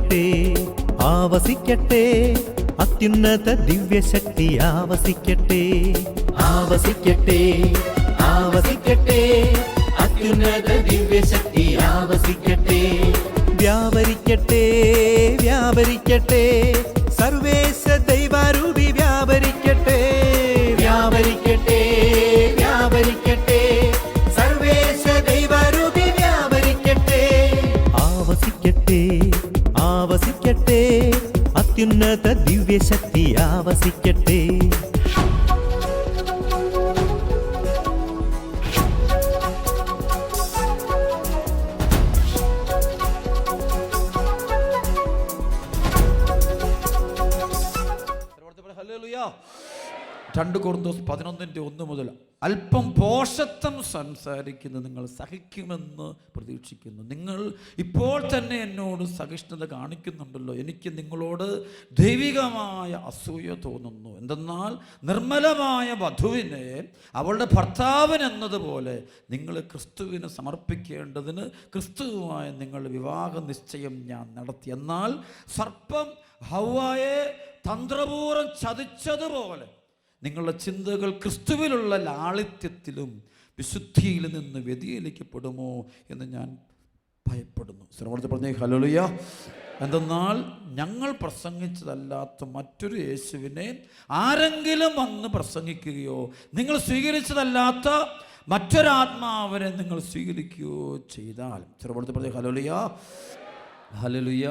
ആവസിക്കട്ടെ ആവസിക്കട്ടെ അത്യുന്നത ദിവ്യശക്തി ആവസിക്കട്ടെ ആവസിക്കട്ടെ ആവസിക്കട്ടെ അത്യുന്നത ദിവ്യശക്തി ആവസിക്കട്ടെ വ്യാപരിക്കട്ടെ വ്യാപരിക്കട്ടെ സർവേശ ദൈവാരൂപി വ്യാപരിക്കട്ടെ വ്യാപരിക്കട്ടെ വ്യാപരിക്കട്ടെ സർവേശ ദൈവാരൂപി വ്യാപരിക്കട്ടെ ആവസിക്കട്ടെ ആവസിക്കട്ടെ അത്യുന്നത ദിവ്യശക്തി ആവസിക്കട്ടെ രണ്ട് കൊരിന്ത്യർ 11:1 മുതൽ അല്പം ഭോഷത്വം സംസാരിക്കുന്നത് നിങ്ങൾ സഹിക്കുമെന്ന് പ്രതീക്ഷിക്കുന്നു. നിങ്ങൾ ഇപ്പോൾ തന്നെ എന്നോട് സഹിഷ്ണുത കാണിക്കുന്നുണ്ടല്ലോ. എനിക്ക് നിങ്ങളോട് ദൈവികമായ അസൂയ തോന്നുന്നു. എന്തെന്നാൽ നിർമ്മലമായ വധുവിനെ അവളുടെ ഭർത്താവിനെന്നതുപോലെ നിങ്ങൾ ക്രിസ്തുവിന് സമർപ്പിക്കേണ്ടതിന് ക്രിസ്തുവുമായ നിങ്ങളുടെ വിവാഹ നിശ്ചയം ഞാൻ നടത്തി. എന്നാൽ സർപ്പം ഹവ്വായെ തന്ത്രപൂർവ്വം ചതിച്ചതുപോലെ നിങ്ങളുടെ ചിന്തകൾ ക്രിസ്തുവിലുള്ള ലാളിത്യത്തിലും വിശുദ്ധിയിൽ നിന്ന് വ്യതിചലിക്കപ്പെടുമോ എന്ന് ഞാൻ ഭയപ്പെടുന്നു. ശ്രമത്തിൽ പറഞ്ഞേ ഹല്ലേലൂയ. എന്തെന്നാൽ ഞങ്ങൾ പ്രസംഗിച്ചതല്ലാത്ത മറ്റൊരു യേശുവിനെ ആരെങ്കിലും വന്ന് പ്രസംഗിക്കുകയോ നിങ്ങൾ സ്വീകരിച്ചതല്ലാത്ത മറ്റൊരാത്മാവിനെ നിങ്ങൾ സ്വീകരിക്കുകയോ ചെയ്താൽ, ശ്രമത്തിൽ പറഞ്ഞേ ഹല്ലേലൂയ ഹല്ലേലൂയ,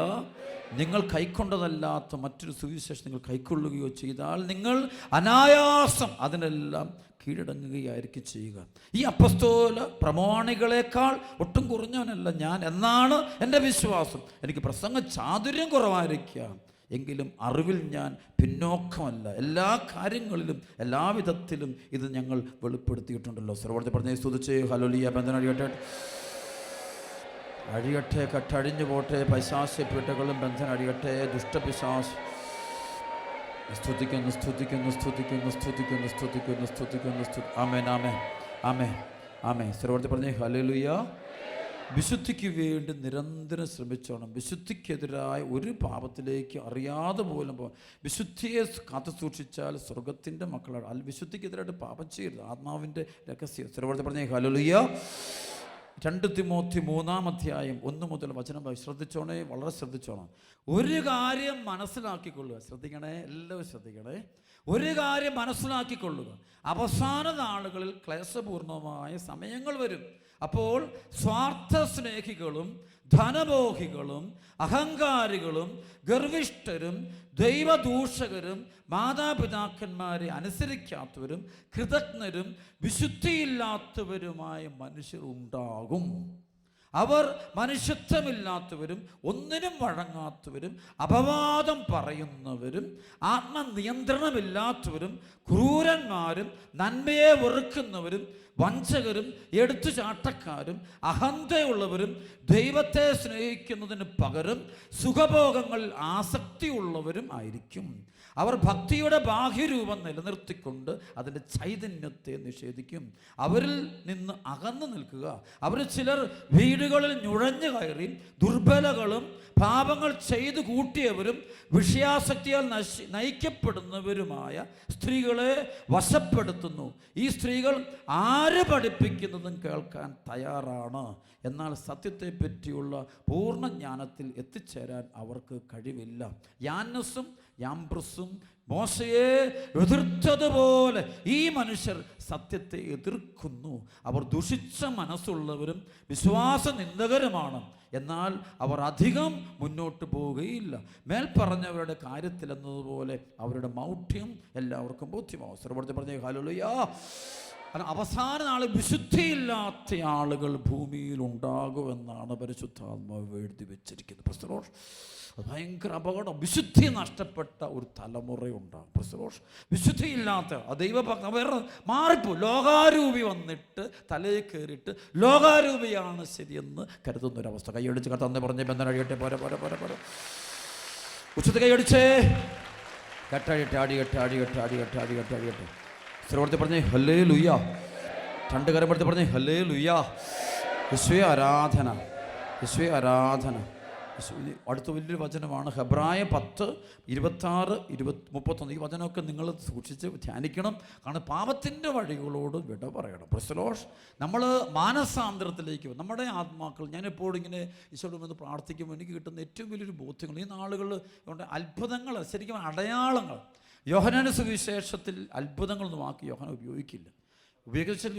നിങ്ങൾ കൈക്കൊണ്ടതല്ലാത്ത മറ്റൊരു സുവിശേഷം നിങ്ങൾ കൈക്കൊള്ളുകയോ ചെയ്താൽ നിങ്ങൾ അനായാസം അതിനെല്ലാം കീഴടങ്ങുകയായിരിക്കും ചെയ്യുക. ഈ അപ്പസ്തോല പ്രമാണികളെക്കാൾ ഒട്ടും കുറഞ്ഞവനല്ല ഞാൻ എന്നാണ് എൻ്റെ വിശ്വാസം. എനിക്ക് പ്രസംഗ ചാതുര്യം കുറവായിരിക്കാം, എങ്കിലും അറിവിൽ ഞാൻ പിന്നോക്കമല്ല. എല്ലാ കാര്യങ്ങളിലും എല്ലാവിധത്തിലും ഇത് ഞങ്ങൾ വെളിപ്പെടുത്തിയിട്ടുണ്ടല്ലോ. സർവ്വത്തെ പറഞ്ഞേ സ്തുതിച്ചേ ഹല്ലേലൂയ. ബന്ധനടിയട്ടെ അഴിയട്ടെ, കട്ടഴിഞ്ഞു പോട്ടെ, പൈശാസ്യപീഠകളും ബന്ധനം അഴിയട്ടെ, ദുഷ്ടപിശാസ്. സ്തുതിക്കുന്നു സ്തുതിക്കുന്നു സ്തുതിക്കുന്നു സ്തുതിക്കുന്നു സ്തുതിക്കുന്നു സ്തുതിക്കുന്നു ആമേൻ ആമേൻ ആമേൻ ആമേൻ. സർവ്വത്തെ പറഞ്ഞേ ഹല്ലേലൂയ. വിശുദ്ധിക്ക് വേണ്ടി നിരന്തരം ശ്രമിച്ചോണം. വിശുദ്ധിക്കെതിരായ ഒരു പാപത്തിലേക്ക് അറിയാതെ പോലും വിശുദ്ധിയെ കാത്തു സൂക്ഷിച്ചാൽ സ്വർഗത്തിൻ്റെ മക്കളാണ്. വിശുദ്ധിക്കെതിരായിട്ട് പാപം ചെയ്യരുത്. ആത്മാവിൻ്റെ രഹസ്യം. സർവ്വത്തെ പറഞ്ഞേ ഹല്ലേലൂയ. 2 തിമോത്തി 3-1 മുതൽ വചനം ശ്രദ്ധിച്ചോണേ, വളരെ ശ്രദ്ധിച്ചോണം. ഒരു കാര്യം മനസ്സിലാക്കിക്കൊള്ളുക. ശ്രദ്ധിക്കണേ, എല്ലാവരും ശ്രദ്ധിക്കണേ. ഒരു കാര്യം മനസ്സിലാക്കിക്കൊള്ളുക, അവസാന നാളുകളിൽ ക്ലേശപൂർണമായ സമയങ്ങൾ വരും. അപ്പോൾ സ്വാർത്ഥ സ്നേഹികളും ധനമോഹികളും അഹങ്കാരികളും ഗർവിഷ്ഠരും ദൈവദൂഷകരും മാതാപിതാക്കന്മാരെ അനുസരിക്കാത്തവരും കൃതജ്ഞരും വിശുദ്ധിയില്ലാത്തവരുമായ മനുഷ്യർ ഉണ്ടാകും. അവർ മനുഷ്യത്വമില്ലാത്തവരും ഒന്നിനും വഴങ്ങാത്തവരും അപവാദം പറയുന്നവരും ആത്മനിയന്ത്രണമില്ലാത്തവരും ക്രൂരന്മാരും നന്മയെ വെറുക്കുന്നവരും വഞ്ചകരും എടുത്തുചാട്ടക്കാരും അഹന്തയുള്ളവരും ദൈവത്തെ സ്നേഹിക്കുന്നതിന് പകരം സുഖഭോഗങ്ങൾ ആസക്തിയുള്ളവരും ആയിരിക്കും. അവർ ഭക്തിയുടെ ബാഹ്യരൂപം നിലനിർത്തിക്കൊണ്ട് അതിൻ്റെ ചൈതന്യത്തെ നിഷേധിക്കും. അവരിൽ നിന്ന് അകന്നു നിൽക്കുക. അവരിൽ ചിലർ വീടുകളിൽ നുഴഞ്ഞു കയറി ദുർബലകളും പാപങ്ങൾ ചെയ്തു കൂട്ടിയവരും വിഷയാസക്തിയാൽ നയിക്കപ്പെടുന്നവരുമായ സ്ത്രീകളെ വശപ്പെടുത്തുന്നു. ഈ സ്ത്രീകൾ ആര് പഠിപ്പിക്കുന്നതും കേൾക്കാൻ തയ്യാറാണ്, എന്നാൽ സത്യത്തെ പറ്റിയുള്ള പൂർണ്ണ ജ്ഞാനത്തിൽ എത്തിച്ചേരാൻ അവർക്ക് കഴിവില്ല. യാന്നസും യാംബ്രസും മോശയെ എതിർത്തതുപോലെ ഈ മനുഷ്യർ സത്യത്തെ എതിർക്കുന്നു. അവർ ദുഷിച്ച മനസ്സുള്ളവരും വിശ്വാസ നിന്ദകരുമാണ്, എന്നാൽ അവർ അധികം മുന്നോട്ട് പോവുകയില്ല. മേൽപ്പറഞ്ഞവരുടെ കാര്യത്തിൽ എന്നതുപോലെ അവരുടെ മൗഢ്യം എല്ലാവർക്കും ബോധ്യമാവും. സർവ്വത്തെ പറഞ്ഞ ഹല്ലേലൂയ. അവസാന നാളിൽ വിശുദ്ധിയില്ലാത്ത ആളുകൾ ഭൂമിയിൽ ഉണ്ടാകുമെന്നാണ് പരിശുദ്ധാത്മാവ് എഴുതി വെച്ചിരിക്കുന്നത്. ഭയങ്കര അപകടം. വിശുദ്ധി നഷ്ടപ്പെട്ട ഒരു തലമുറയുണ്ടാകും. വിശുദ്ധിയില്ലാത്ത ദൈവഭക്ത വേറെ മാറിപ്പോ ലോകാരൂപി വന്നിട്ട് തലയിൽ കയറിയിട്ട് ലോകാരൂപിയാണ് ശരിയെന്ന് കരുതുന്നൊരവസ്ഥ. കൈയടിച്ച് കത്തന്നെ പറഞ്ഞ് ബന്ധന അടിയട്ടെ. പോരെ പോരെ പോരെ പോരെ ഉച്ചത്തെ കൈയടിച്ചേ. കെട്ടഴിയട്ടെ, അടിയട്ടെ അടിയട്ടെ അടിയട്ടെ അടിയട്ടെ അടിയട്ടെ. ശ്രവണത്തെ പറഞ്ഞേ ഹല്ലേലൂയ. 2 കരം എടുത്ത് പറഞ്ഞേ ഹല്ലേലൂയ. യേശുവേ ആരാധന, യേശുവേ ആരാധന, അടുത്ത വലിയൊരു വചനമാണ് ഹെബ്രായ 10:26-31. ഈ വചനമൊക്കെ നിങ്ങൾ സൂക്ഷിച്ച് ധ്യാനിക്കണം. കാരണം പാപത്തിൻ്റെ വഴികളോട് വിട പറയണം. പ്രസ്ലോഷ് നമ്മൾ മാനസാന്തരത്തിലേക്ക് നമ്മുടെ ആത്മാക്കൾ, ഞാൻ എപ്പോഴും ഇങ്ങനെ ഈശോയോട് വന്ന് പ്രാർത്ഥിക്കുമ്പോൾ എനിക്ക് കിട്ടുന്ന ഏറ്റവും വലിയൊരു ബോധ്യങ്ങൾ ഈ നാളുകൾ കൊണ്ട് അത്ഭുതങ്ങൾ, ശരിക്കും അടയാളങ്ങൾ. യോഹന്നാന്റെ സുവിശേഷത്തിൽ അത്ഭുതങ്ങളൊന്നും വാക്ക് യോഹന്നാൻ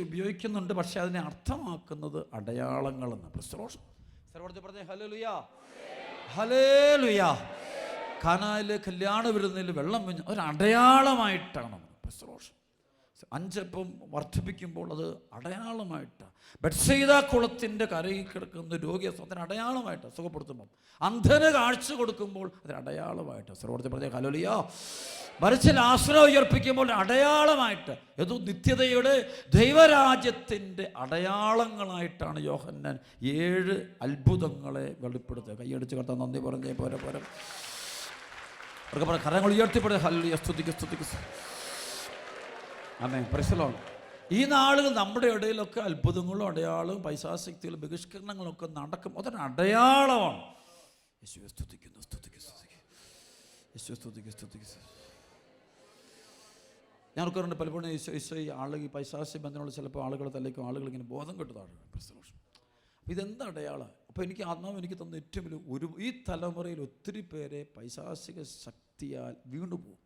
ഉപയോഗിക്കുന്നുണ്ട്, പക്ഷേ അതിനെ അർത്ഥമാക്കുന്നത് അടയാളങ്ങളെന്ന്. പ്രസ്ലോഷ് പറഞ്ഞേ ഹല്ലേലൂയ, ഹല്ലേലൂയ. കാനായിലെ കല്യാണ വിരുന്നിൽ വെള്ളം വീഞ്ഞ ഒരു അടയാളമായിട്ടാണ്. പ്രസ്ലോഷ് 5 അപ്പം വർദ്ധിപ്പിക്കുമ്പോൾ അത് അടയാളമായിട്ടാണ്. ബെത്സയിദ കുളത്തിൻ്റെ കരയിൽ കിടക്കുന്ന രോഗിയെ അതിന് അടയാളമായിട്ട് സുഖപ്പെടുത്തുമ്പം, അന്ധന് കാഴ്ച കൊടുക്കുമ്പോൾ അതിന് അടയാളമായിട്ട് സർവോടത്തെ പറഞ്ഞ ഹല്ലേലൂയ. മരിച്ച ലാസറെ ഉയർപ്പിക്കുമ്പോൾ അടയാളമായിട്ട്, ഏതോ നിത്യതയുടെ ദൈവരാജ്യത്തിൻ്റെ അടയാളങ്ങളായിട്ടാണ് യോഹന്നാൻ 7 അത്ഭുതങ്ങളെ വെളിപ്പെടുത്തുക. കൈയടിച്ച് കർത്താൻ നന്ദി പറഞ്ഞേ പോരെ പോരെ. അവർക്ക് പറഞ്ഞ കരങ്ങൾ ഉയർത്തിപ്പെടുക. ഹല്ലേലൂയ, സ്തുതിക്ക്. ആമേൻ, പ്രൈസ് ദി ലോർഡ്. ഈ നാളുകൾ നമ്മുടെ ഇടയിലൊക്കെ അത്ഭുതങ്ങളും അടയാളവും പൈശാചികതകളും ബഹിഷ്കരണങ്ങളൊക്കെ നടക്കും. അതൊരു അടയാളമാണ്. യേശുവേ സ്തുതിക്കുന്നു. യേശുവേ സ്തുതിക്കുന്നു. ഞാൻ ഓർക്കാറുണ്ട് പലപ്പോഴും ഈശോ ഈ ആളുകൾ ഈ പൈശാചിക ബന്ധനമുള്ള ചിലപ്പോൾ ആളുകളെ തല്ലിക്കും, ആളുകൾ ഇങ്ങനെ ബോധം കെട്ടതാണ്. അപ്പോൾ ഇതെന്താ അടയാളം? അപ്പോൾ എനിക്ക് ആത്മാവ് എനിക്ക് തന്ന ഏറ്റവും വലിയ ഈ തലമുറയിൽ ഒത്തിരി പേരെ പൈശാചിക ശക്തിയാൽ വീണ്ടുപോകും.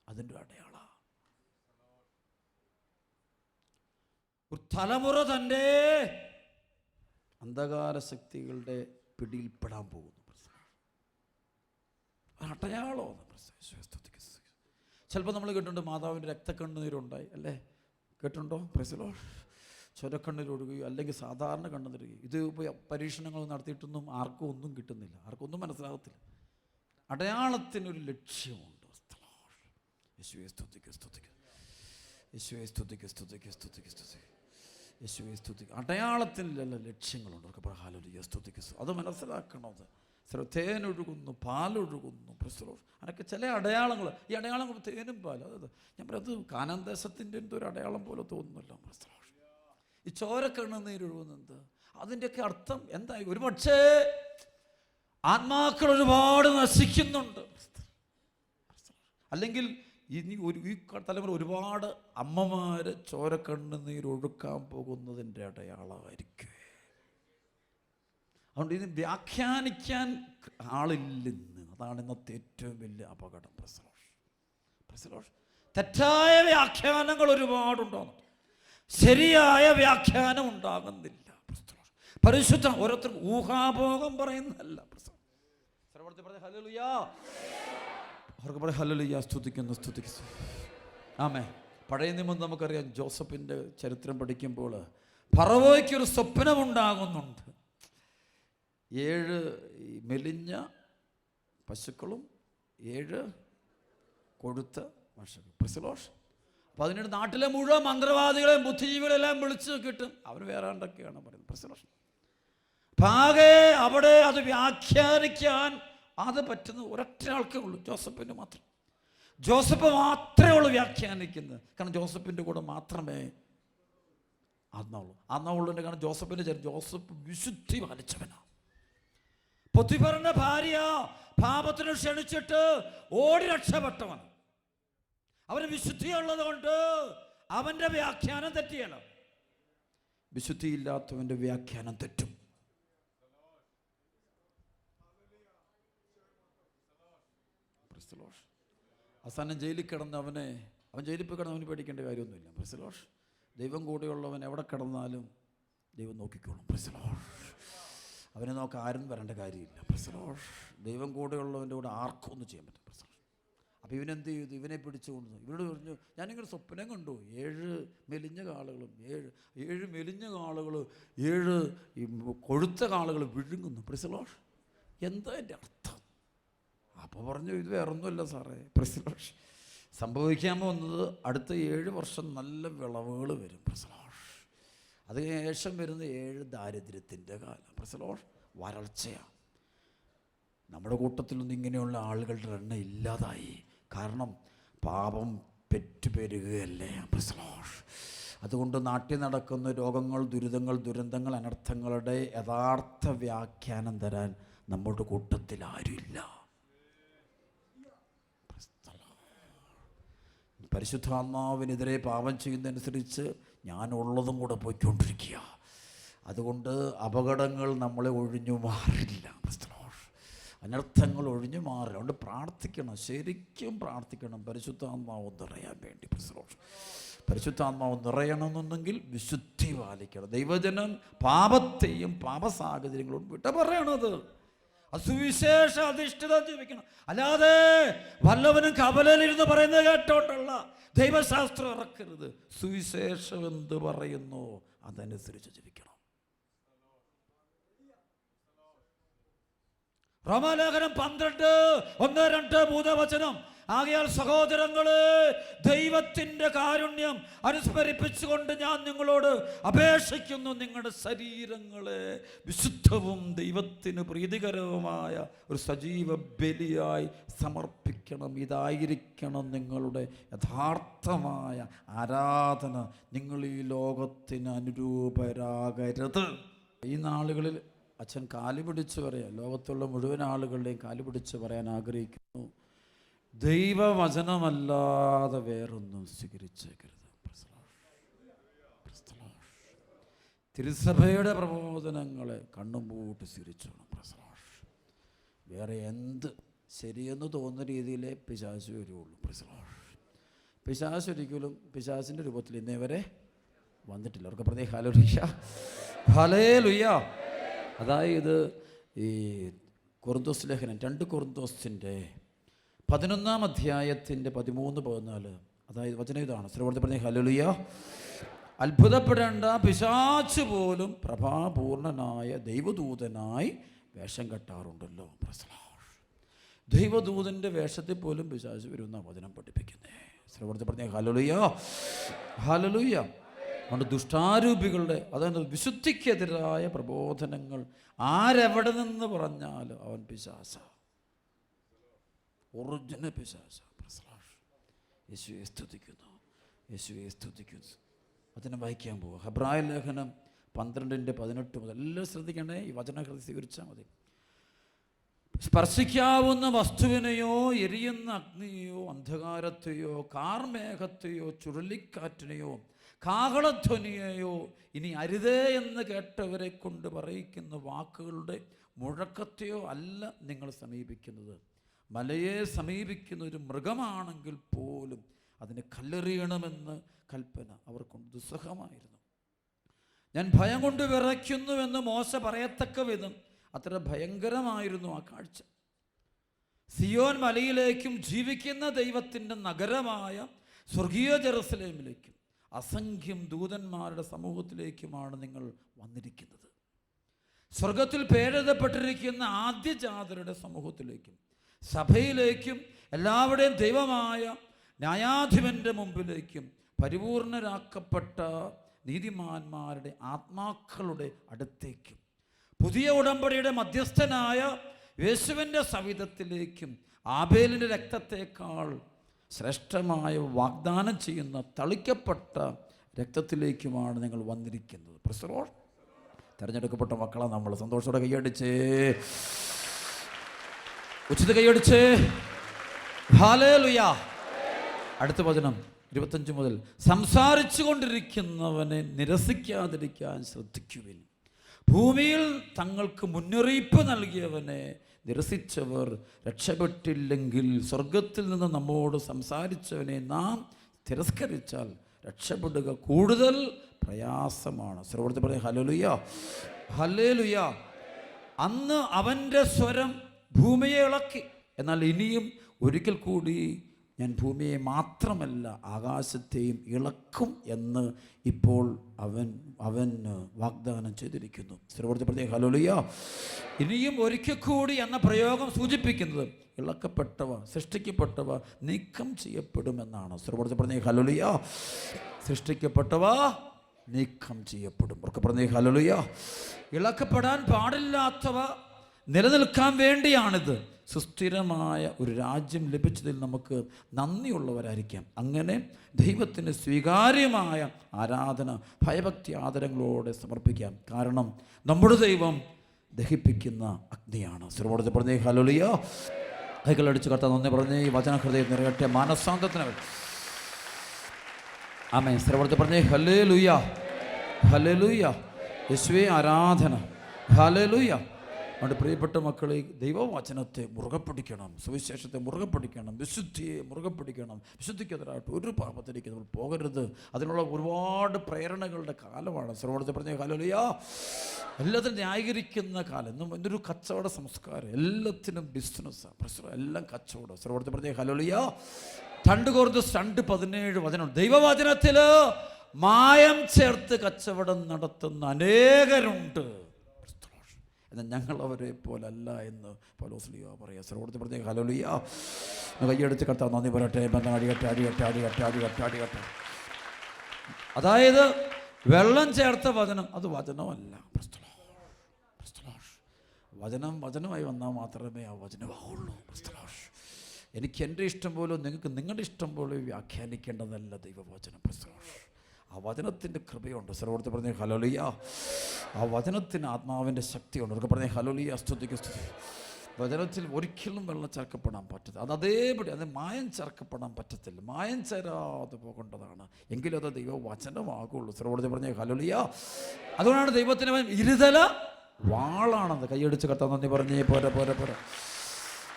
അതിൻ്റെ ഒരു അടയാളം. ഒരു തലമുറ തൻ്റെ അന്ധകാര ശക്തികളുടെ പിടിയിൽപ്പെടാൻ പോകുന്നു. അടയാളമാണ്. ചിലപ്പോൾ നമ്മൾ കേട്ടിട്ടുണ്ട് മാതാവിൻ്റെ രക്തക്കണ്ണുനീരുണ്ടായി, അല്ലേ? കേട്ടിട്ടുണ്ടോ? Price the Lord. ചൊരക്കണ്ണിലൊഴുകുകയോ അല്ലെങ്കിൽ സാധാരണ കണ്ണുനീരുകയോ. ഇത് പരീക്ഷണങ്ങൾ നടത്തിയിട്ടൊന്നും ആർക്കും ഒന്നും കിട്ടുന്നില്ല, ആർക്കും ഒന്നും മനസ്സിലാകത്തില്ല. അടയാളത്തിനൊരു ലക്ഷ്യമുണ്ട്. യേശുവേ സ്തുതിക്കുക. അടയാളത്തിനുള്ള ലക്ഷ്യങ്ങളുണ്ട്. അത് മനസ്സിലാക്കണം. തേനൊഴുകുന്നു, പാലൊഴുകുന്നു. അതൊക്കെ ചില അടയാളങ്ങൾ. ഈ അടയാളങ്ങൾ തേനും പാലും, അതായത് ഞാൻ പറയുന്നത് കാനാൻ ദേശത്തിൻ്റെ എന്തൊരു അടയാളം പോലെ തോന്നുന്നല്ലോ. ഈ ചോരക്കണ്ണുനീരൊഴുകുന്നത് അതിൻ്റെയൊക്കെ അർത്ഥം എന്തായി? ഒരു പക്ഷേ ആത്മാക്കൾ ഒരുപാട് നശിക്കുന്നുണ്ട്, അല്ലെങ്കിൽ ഇനി ഈ തലമുറ ഒരുപാട് അമ്മമാർ ചോരക്കണ്ണുനീരൊഴുക്കാൻ പോകുന്നതിൻ്റെ അടയാളമായിരിക്കും. അതുകൊണ്ട് ഇത് വ്യാഖ്യാനിക്കാൻ ആളില്ലെന്ന്, അതാണ് ഇന്നത്തെ ഏറ്റവും വലിയ അപകടം. തെറ്റായ വ്യാഖ്യാനങ്ങൾ ഒരുപാടുണ്ടാകുന്നു, ശരിയായ വ്യാഖ്യാനം ഉണ്ടാകുന്നില്ല. പരിശുദ്ധ ഓരോരുത്തർ ഊഹാഭോഗം പറയുന്നതല്ല. സ്തുതിക്കുന്നു. ആമേ. പഴയ നിയമം നമുക്കറിയാം. ജോസഫിൻ്റെ ചരിത്രം പഠിക്കുമ്പോൾ ഫറവോയ്ക്കൊരു സ്വപ്നമുണ്ടാകുന്നുണ്ട്. 7 മെലിഞ്ഞ പശുക്കളും 7 കൊഴുത്ത പശുക്കളും. പ്രസലോഷ്. അപ്പോൾ അതിനിടെ നാട്ടിലെ മുഴുവൻ മന്ത്രവാദികളെയും ബുദ്ധിജീവികളെല്ലാം വിളിച്ച് കിട്ടും. അവർ വേറെ എന്തൊക്കെയാണ് പറയുന്നത്. പ്രസലോഷ്. ഭാഗെ അവിടെ അത് വ്യാഖ്യാനിക്കാൻ അത് പറ്റുന്ന ഒരൊറ്റ ആൾക്കേ ഉള്ളൂ, ജോസഫിന് മാത്രം. ജോസഫ് മാത്രമേ ഉള്ളൂ വ്യാഖ്യാനിക്കുന്നത്. കാരണം ജോസഫിൻ്റെ കൂടെ മാത്രമേ ആത്മാവുള്ളൂ. കാരണം ജോസഫ് വിശുദ്ധി പാലിച്ചവനാണ്. പൊത്തിഫറിന്റെ ഭാര്യ പാപത്തിന് ക്ഷണിച്ചിട്ട് ഓടി രക്ഷപ്പെട്ടവൻ. അവന് വിശുദ്ധിയുള്ളത് കൊണ്ട് അവന്റെ വ്യാഖ്യാനം തെറ്റിയല്ല. വിശുദ്ധിയില്ലാത്തവന്റെ വ്യാഖ്യാനം തെറ്റും. അവസാനം ജയിലിൽ കിടന്ന് അവൻ ജയിലിൽ പോയി കിടന്ന് അവന് പേടിക്കേണ്ട കാര്യമൊന്നുമില്ല. പ്രൈസ്. ദൈവം കൂടെയുള്ളവൻ എവിടെ കിടന്നാലും ദൈവം നോക്കിക്കോളും. പ്രൈസ്. അവനെ നോക്കാൻ ആരും വരേണ്ട കാര്യമില്ല. പ്രൈസ്. ദൈവം കൂടെയുള്ളവൻ്റെ കൂടെ ആർക്കും ഒന്നും ചെയ്യാൻ പറ്റും. പ്രൈസ്. അപ്പോൾ ഇവനെന്ത് ചെയ്തു? ഇവനെ പിടിച്ചുകൊണ്ട് ഇവനോട് പറഞ്ഞു, ഞാനിങ്ങനെ സ്വപ്നം കണ്ടു, 7 മെലിഞ്ഞ കാളുകളും 7 മെലിഞ്ഞ കാളുകൾ 7 കൊഴുത്ത കാളുകൾ വിഴുങ്ങുന്നു. പ്രൈസ്. എന്താ എൻ്റെ അർത്ഥം? അപ്പോൾ പറഞ്ഞു, ഇത് വേറൊന്നുമല്ല സാറേ. പ്രൈസ്. സംഭവിക്കാൻ പോകുന്നത് അടുത്ത 7 വർഷം നല്ല വിളവുകൾ വരും. പ്രൈസ്. അതിന് ശേഷം വരുന്ന 7 ദാരിദ്ര്യത്തിൻ്റെ കാലം. പ്രൈസ്. വരൾച്ചയാണ്. നമ്മുടെ കൂട്ടത്തിലൊന്നും ഇങ്ങനെയുള്ള ആളുകളുടെ എണ്ണം ഇല്ലാതായി. കാരണം പാപം പെറ്റുപെരുകയല്ലേ. പ്രൈസ്. അതുകൊണ്ട് നാട്ടിൽ നടക്കുന്ന രോഗങ്ങൾ, ദുരിതങ്ങൾ, ദുരന്തങ്ങൾ, അനർത്ഥങ്ങളുടെ യഥാർത്ഥ വ്യാഖ്യാനം തരാൻ നമ്മുടെ കൂട്ടത്തിൽ ആരുമില്ല. പരിശുദ്ധാത്മാവിനെതിരെ പാപം ചെയ്യുന്നതനുസരിച്ച് ഞാനുള്ളതും കൂടെ പോയിക്കൊണ്ടിരിക്കുക. അതുകൊണ്ട് അപകടങ്ങൾ നമ്മളെ ഒഴിഞ്ഞു മാറില്ല, അനർത്ഥങ്ങൾ ഒഴിഞ്ഞു മാറില്ല. അതുകൊണ്ട് പ്രാർത്ഥിക്കണം, ശരിക്കും പ്രാർത്ഥിക്കണം, പരിശുദ്ധാത്മാവ് നിറയാൻ വേണ്ടി. പരിശുദ്ധാത്മാവ് നിറയണമെന്നുണ്ടെങ്കിൽ വിശുദ്ധി പാലിക്കണം. ദൈവജനം പാപത്തെയും പാപ സാഹചര്യങ്ങളും വിട്ട പറയണത്. സുവിശേഷ അധിഷ്ഠിത ജീവിക്കണം. അല്ലാതെ വല്ലവനും കവലയിലിരുന്ന് പറയുന്നത് കേട്ടോണ്ടുള്ള ദൈവശാസ്ത്രം ഇറക്കരുത്. സുവിശേഷം എന്ത് പറയുന്നു അതനുസരിച്ച് ജീവിക്കണം. റോമാലേഖനം 12:1-2 വചനം. ആകയാൽ സഹോദരങ്ങളെ, ദൈവത്തിൻ്റെ കാരുണ്യം അനുസ്മരിപ്പിച്ചുകൊണ്ട് ഞാൻ നിങ്ങളോട് അപേക്ഷിക്കുന്നു, നിങ്ങളുടെ ശരീരങ്ങളെ വിശുദ്ധവും ദൈവത്തിന് പ്രീതികരവുമായ ഒരു സജീവ ബലിയായി സമർപ്പിക്കണം. ഇതായിരിക്കണം നിങ്ങളുടെ യഥാർത്ഥമായ ആരാധന. നിങ്ങൾ ഈ ലോകത്തിന് അനുരൂപരാകരുത്. ഈ നാളുകളിൽ അച്ഛൻ കാലുപിടിച്ച് പറയാം, ലോകത്തുള്ള മുഴുവൻ ആളുകളുടെയും കാലുപിടിച്ച് പറയാൻ ആഗ്രഹിക്കുന്നു, ദൈവവചനമല്ലാതെ വേറൊന്നും സ്വീകരിച്ചേക്കരുത്. തിരുസഭയുടെ പ്രബോധനങ്ങളെ കണ്ണും പൂട്ടി സ്വീകരിച്ചോണം. വേറെ എന്ത് ശരിയെന്ന് തോന്നുന്ന രീതിയിലേ പിശാച് വരുള്ളൂ. പിശാച് ഒരിക്കലും പിശാചിൻ്റെ രൂപത്തിൽ ഇന്നേ വരെ വന്നിട്ടില്ല. അവർക്ക് പറഞ്ഞേ ഹല്ലേലൂയ, ഹല്ലേലൂയ. അതായത് ഈ കൊറിന്തോസ് ലേഖനം 2 കൊറിന്തോസിൻ്റെ 11-ാം അധ്യായത്തിൻ്റെ 13-14, അതായത് വചനം ഇതാണ്. ശ്രീവർത്തി പറഞ്ഞ ഹല്ലേലൂയ. അത്ഭുതപ്പെടേണ്ട, പിശാച് പോലും പ്രഭാപൂർണനായ ദൈവദൂതനായി വേഷം കെട്ടാറുണ്ടല്ലോ. ദൈവദൂതൻ്റെ വേഷത്തിൽ പോലും പിശാച് വരുന്ന വചനം പഠിപ്പിക്കുന്നേ. ശ്രീവർത്തി പറഞ്ഞ ഹല്ലേലൂയ, ഹല്ലേലൂയ. അതുകൊണ്ട് ദുഷ്ടാരൂപികളുടെ, അതായത് വിശുദ്ധിക്കെതിരായ പ്രബോധനങ്ങൾ ആരെവിടെ നിന്ന് പറഞ്ഞാലും അവൻ പിശാച, ഒറിജിനൽ പിശാച. യേശുവെ സ്തുതിക്കുന്നു, യേശുവെ സ്തുതിക്കുന്നു. അതിനെ വായിക്കാൻ പോവുക. ഹെബ്രായ ലേഖനം 12:18 മുതൽ. എല്ലാം ശ്രദ്ധിക്കണേ, ഈ വചനകൃതി സ്വീകരിച്ചാൽ മതി. സ്പർശിക്കാവുന്ന വസ്തുവിനെയോ എരിയുന്ന അഗ്നിയെയോ അന്ധകാരത്തെയോ കാർമേഘത്തെയോ ചുഴലിക്കാറ്റിനെയോ കാഹളധ്വനിയെയോ ഇനി അരുതേ എന്ന് കേട്ടവരെ കൊണ്ട് പറയിക്കുന്ന വാക്കുകളുടെ മുഴക്കത്തെയോ അല്ല നിങ്ങൾ സമീപിക്കുന്നത്. മലയെ സമീപിക്കുന്ന ഒരു മൃഗമാണെങ്കിൽ പോലും അതിനെ കല്ലെറിയണമെന്ന് കൽപ്പന അവർക്കൊണ്ട് ദുസ്സഹമായിരുന്നു. ഞാൻ ഭയം കൊണ്ട് വിറയ്ക്കുന്നുവെന്ന് മോശ പറയത്തക്ക വിധം അത്ര ഭയങ്കരമായിരുന്നു ആ കാഴ്ച. സിയോൻ മലയിലേക്കും ജീവിക്കുന്ന ദൈവത്തിൻ്റെ നഗരമായ സ്വർഗീയ ജെറുസലേമിലേക്കും അസംഖ്യം ദൂതന്മാരുടെ സമൂഹത്തിലേക്കുമാണ് നിങ്ങൾ വന്നിരിക്കുന്നത്. സ്വർഗത്തിൽ പേരെഴുതപ്പെട്ടിരിക്കുന്ന ആദ്യജാതരുടെ സമൂഹത്തിലേക്കും സഭയിലേക്കും എല്ലാവരുടെയും ദൈവമായ ന്യായാധിപൻ്റെ മുമ്പിലേക്കും പരിപൂർണരാക്കപ്പെട്ട നീതിമാന്മാരുടെ ആത്മാക്കളുടെ അടുത്തേക്കും പുതിയ ഉടമ്പടിയുടെ മധ്യസ്ഥനായ യേശുവിൻ്റെ സവിധത്തിലേക്കും ആബേലിൻ്റെ രക്തത്തേക്കാൾ ശ്രേഷ്ഠമായ വാഗ്ദാനം ചെയ്യുന്ന തളിക്കപ്പെട്ട രക്തത്തിലേക്കുമാണ് നിങ്ങൾ വന്നിരിക്കുന്നത്. പ്രൈസ്. തിരഞ്ഞെടുക്കപ്പെട്ട മക്കളെ നമ്മൾ സന്തോഷത്തോടെ കൈയടിച്ചേ, ഉച്ചിത കൈയടിച്ചേ. ഹല്ലേലൂയ. അടുത്ത വചനം 25 മുതൽ. സംസാരിച്ചു കൊണ്ടിരിക്കുന്നവനെ നിരസിക്കാതിരിക്കാൻ ശ്രദ്ധിക്കുവിൻ. ഭൂമിയിൽ തങ്ങൾക്ക് മുന്നറിയിപ്പ് നൽകിയവനെ നിരസിച്ചവർ രക്ഷപ്പെട്ടില്ലെങ്കിൽ സ്വർഗത്തിൽ നിന്ന് നമ്മോട് സംസാരിച്ചവനെ നാം തിരസ്കരിച്ചാൽ രക്ഷപ്പെടുക കൂടുതൽ പ്രയാസമാണ്. സർവ്വത്തിൽ പറയും ഹല്ലേലൂയ, ഹല്ലേലൂയ. അന്ന് അവൻ്റെ സ്വരം ഭൂമിയെ ഇളക്കി. എന്നാൽ ഇനിയും ഒരിക്കൽ കൂടി ഞാൻ ഭൂമിയെ മാത്രമല്ല ആകാശത്തെയും ഇളക്കും എന്ന് ഇപ്പോൾ അവൻ വാഗ്ദാനം ചെയ്തിരിക്കുന്നു. സർവ്വത്തിൽ പറയും ഹല്ലേലൂയ. ഇനിയും ഒരിക്കൽ കൂടി എന്ന പ്രയോഗം സൂചിപ്പിക്കുന്നത് ഇളക്കപ്പെട്ടവ, സൃഷ്ടിക്കപ്പെട്ടവ നീക്കം ചെയ്യപ്പെടുമെന്നാണ്. സർവ്വത്തിൽ പറഞ്ഞ ഹല്ലേലൂയ. സൃഷ്ടിക്കപ്പെട്ടവ നീക്കം ചെയ്യപ്പെടും. ഉറക്കെ പറഞ്ഞ ഹല്ലേലൂയ. ഇളക്കപ്പെടാൻ പാടില്ലാത്തവ നിലനിൽക്കാൻ വേണ്ടിയാണിത്. സുസ്ഥിരമായ ഒരു രാജ്യം ലഭിച്ചതിൽ നമുക്ക് നന്ദിയുള്ളവരായിരിക്കാം. അങ്ങനെ ദൈവത്തിന് സ്വീകാര്യമായ ആരാധന ഭയഭക്തി ആദരങ്ങളോടെ സമർപ്പിക്കാം. കാരണം നമ്മുടെ ദൈവം ദഹിപ്പിക്കുന്ന അഗ്നിയാണ്. സർവോടത്ത് പറഞ്ഞേ ഹല്ലേലൂയ. കൈകളടിച്ച് കർത്താവ് നന്ദി പറഞ്ഞേ. ഈ വചനഹൃദയം നിറയട്ടെ മാനസാന്തത്തിന്. ആമേൻ. സർവോടത്ത് പറഞ്ഞേ ഹല്ലേലൂയ, ഹല്ലേലൂയ. യേശുവേ ആരാധന, ഹല്ലേലൂയ. അതുകൊണ്ട് പ്രിയപ്പെട്ട മക്കളെ, ദൈവവചനത്തെ മുറുകെ പിടിക്കണം, സുവിശേഷത്തെ മുറുകെ പിടിക്കണം, വിശുദ്ധിയെ മുറുകെ പിടിക്കണം. വിശുദ്ധിക്കെതിരായിട്ട് ഒരു പാപത്തിലേക്ക് നമ്മൾ പോകരുത്. അതിനുള്ള ഒരുപാട് പ്രേരണകളുടെ കാലമാണ്. സർവോടത്തെ പറഞ്ഞ ഹല്ലേലൂയ. എല്ലാത്തിനും ന്യായീകരിക്കുന്ന കാലം. ഇന്നും എന്തൊരു കച്ചവട സംസ്കാരം, എല്ലാത്തിനും ബിസിനസ്സാണ്, എല്ലാം കച്ചവടം. സർവോടത്തെ പറഞ്ഞ ഹല്ലേലൂയ. 2 Corinthians 2:17 വചനം. ദൈവവചനത്തിൽ മായം ചേർത്ത് കച്ചവടം നടത്തുന്ന അനേകരുണ്ട്, എന്നാൽ ഞങ്ങൾ അവരെ പോലല്ല എന്ന് പൗലോസ് പറയാം. സർവോടത്ത് പറഞ്ഞ ഹല്ലേലൂയ. കയ്യടിച്ച് കർത്താവ് നന്ദി പറയട്ടെ. ബന്ധം അടികട്ടെ. അതായത് വെള്ളം ചേർത്ത വചനം അത് വചനമല്ല. വചനമായി വന്നാൽ മാത്രമേ ആ വചനമാവുള്ളൂ. എനിക്ക് എൻ്റെ ഇഷ്ടം പോലും നിങ്ങൾക്ക് നിങ്ങളുടെ ഇഷ്ടം പോലും വ്യാഖ്യാനിക്കേണ്ടതല്ല ദൈവവചനം. ആ വചനത്തിൻ്റെ കൃപയുണ്ട്. സർവോടത്ത് പറഞ്ഞ ഹല്ലേലൂയ. ആ വചനത്തിന് ആത്മാവിൻ്റെ ശക്തിയുണ്ട്. അവർക്ക് പറഞ്ഞ ഹല്ലേലൂയ. സ്തുതി. വചനത്തിൽ ഒരിക്കലും വെള്ളം ചേർക്കപ്പെടാൻ പറ്റത്തില്ല. അത് അതേപടി അത് മായം ചേർക്കപ്പെടാൻ പറ്റത്തില്ല. മായം ചേരാതെ പോകേണ്ടതാണ്. എങ്കിലും അത് ദൈവവചനമാകുള്ളൂ. സർവോടത്ത് പറഞ്ഞ ഹല്ലേലൂയ. അതുകൊണ്ടാണ് ദൈവത്തിന് ഇരുതല വാളാണത്. കൈയടിച്ച് കർത്താവ് നന്ദി പറഞ്ഞേ. പോരാ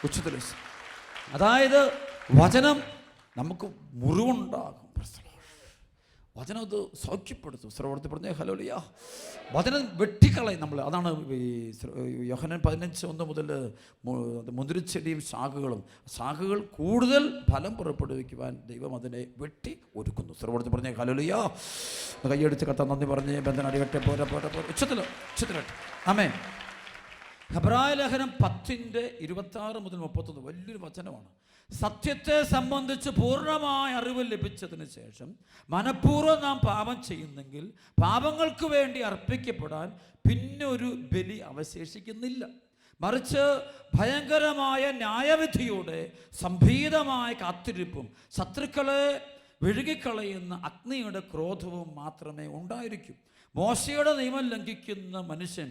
ഉച്ചത്തിൽ. അതായത് വചനം നമുക്ക് മുറിവുണ്ടാകും. വചനം അത് സൗഖ്യപ്പെടുത്തും. സർവോടത്ത് പറഞ്ഞ ഹല്ലേലൂയ. വചനം വെട്ടിക്കളയും നമ്മൾ. അതാണ് ഈ യോഹന്നാൻ 15:1 മുതൽ മുന്തിരിച്ചെടിയും ശാഖകൾ കൂടുതൽ ഫലം പുറപ്പെടുവിക്കുവാൻ ദൈവം അതിനെ വെട്ടി ഒരുക്കുന്നു. സർവോടത്ത് പറഞ്ഞ ഹല്ലേലൂയ. കൈയടിച്ച് കർത്താവ് നന്ദി പറഞ്ഞ്. ബന്ധനം അടികട്ടെ. പോരാ ഉച്ചത്തിലട്ടെ. ആമേൻ. ഹെബ്രായ ലേഖനം 10:26 മുതൽ 31 വലിയൊരു വചനമാണ്. സത്യത്തെ സംബന്ധിച്ച് പൂർണ്ണമായ അറിവ് ലഭിച്ചതിന് ശേഷം മനഃപൂർവ്വം നാം പാപം ചെയ്യുന്നെങ്കിൽ പാപങ്ങൾക്ക് വേണ്ടി അർപ്പിക്കപ്പെടാൻ പിന്നെ ഒരു ബലി അവശേഷിക്കുന്നില്ല. മറിച്ച് ഭയങ്കരമായ ന്യായവിധിയുടെ സംഭീതമായ കാത്തിരിപ്പും ശത്രുക്കളെ വിഴുകിക്കളയുന്ന അഗ്നിയുടെ ക്രോധവും മാത്രമേ ഉണ്ടായിരിക്കൂ. മോശയുടെ നിയമം ലംഘിക്കുന്ന മനുഷ്യൻ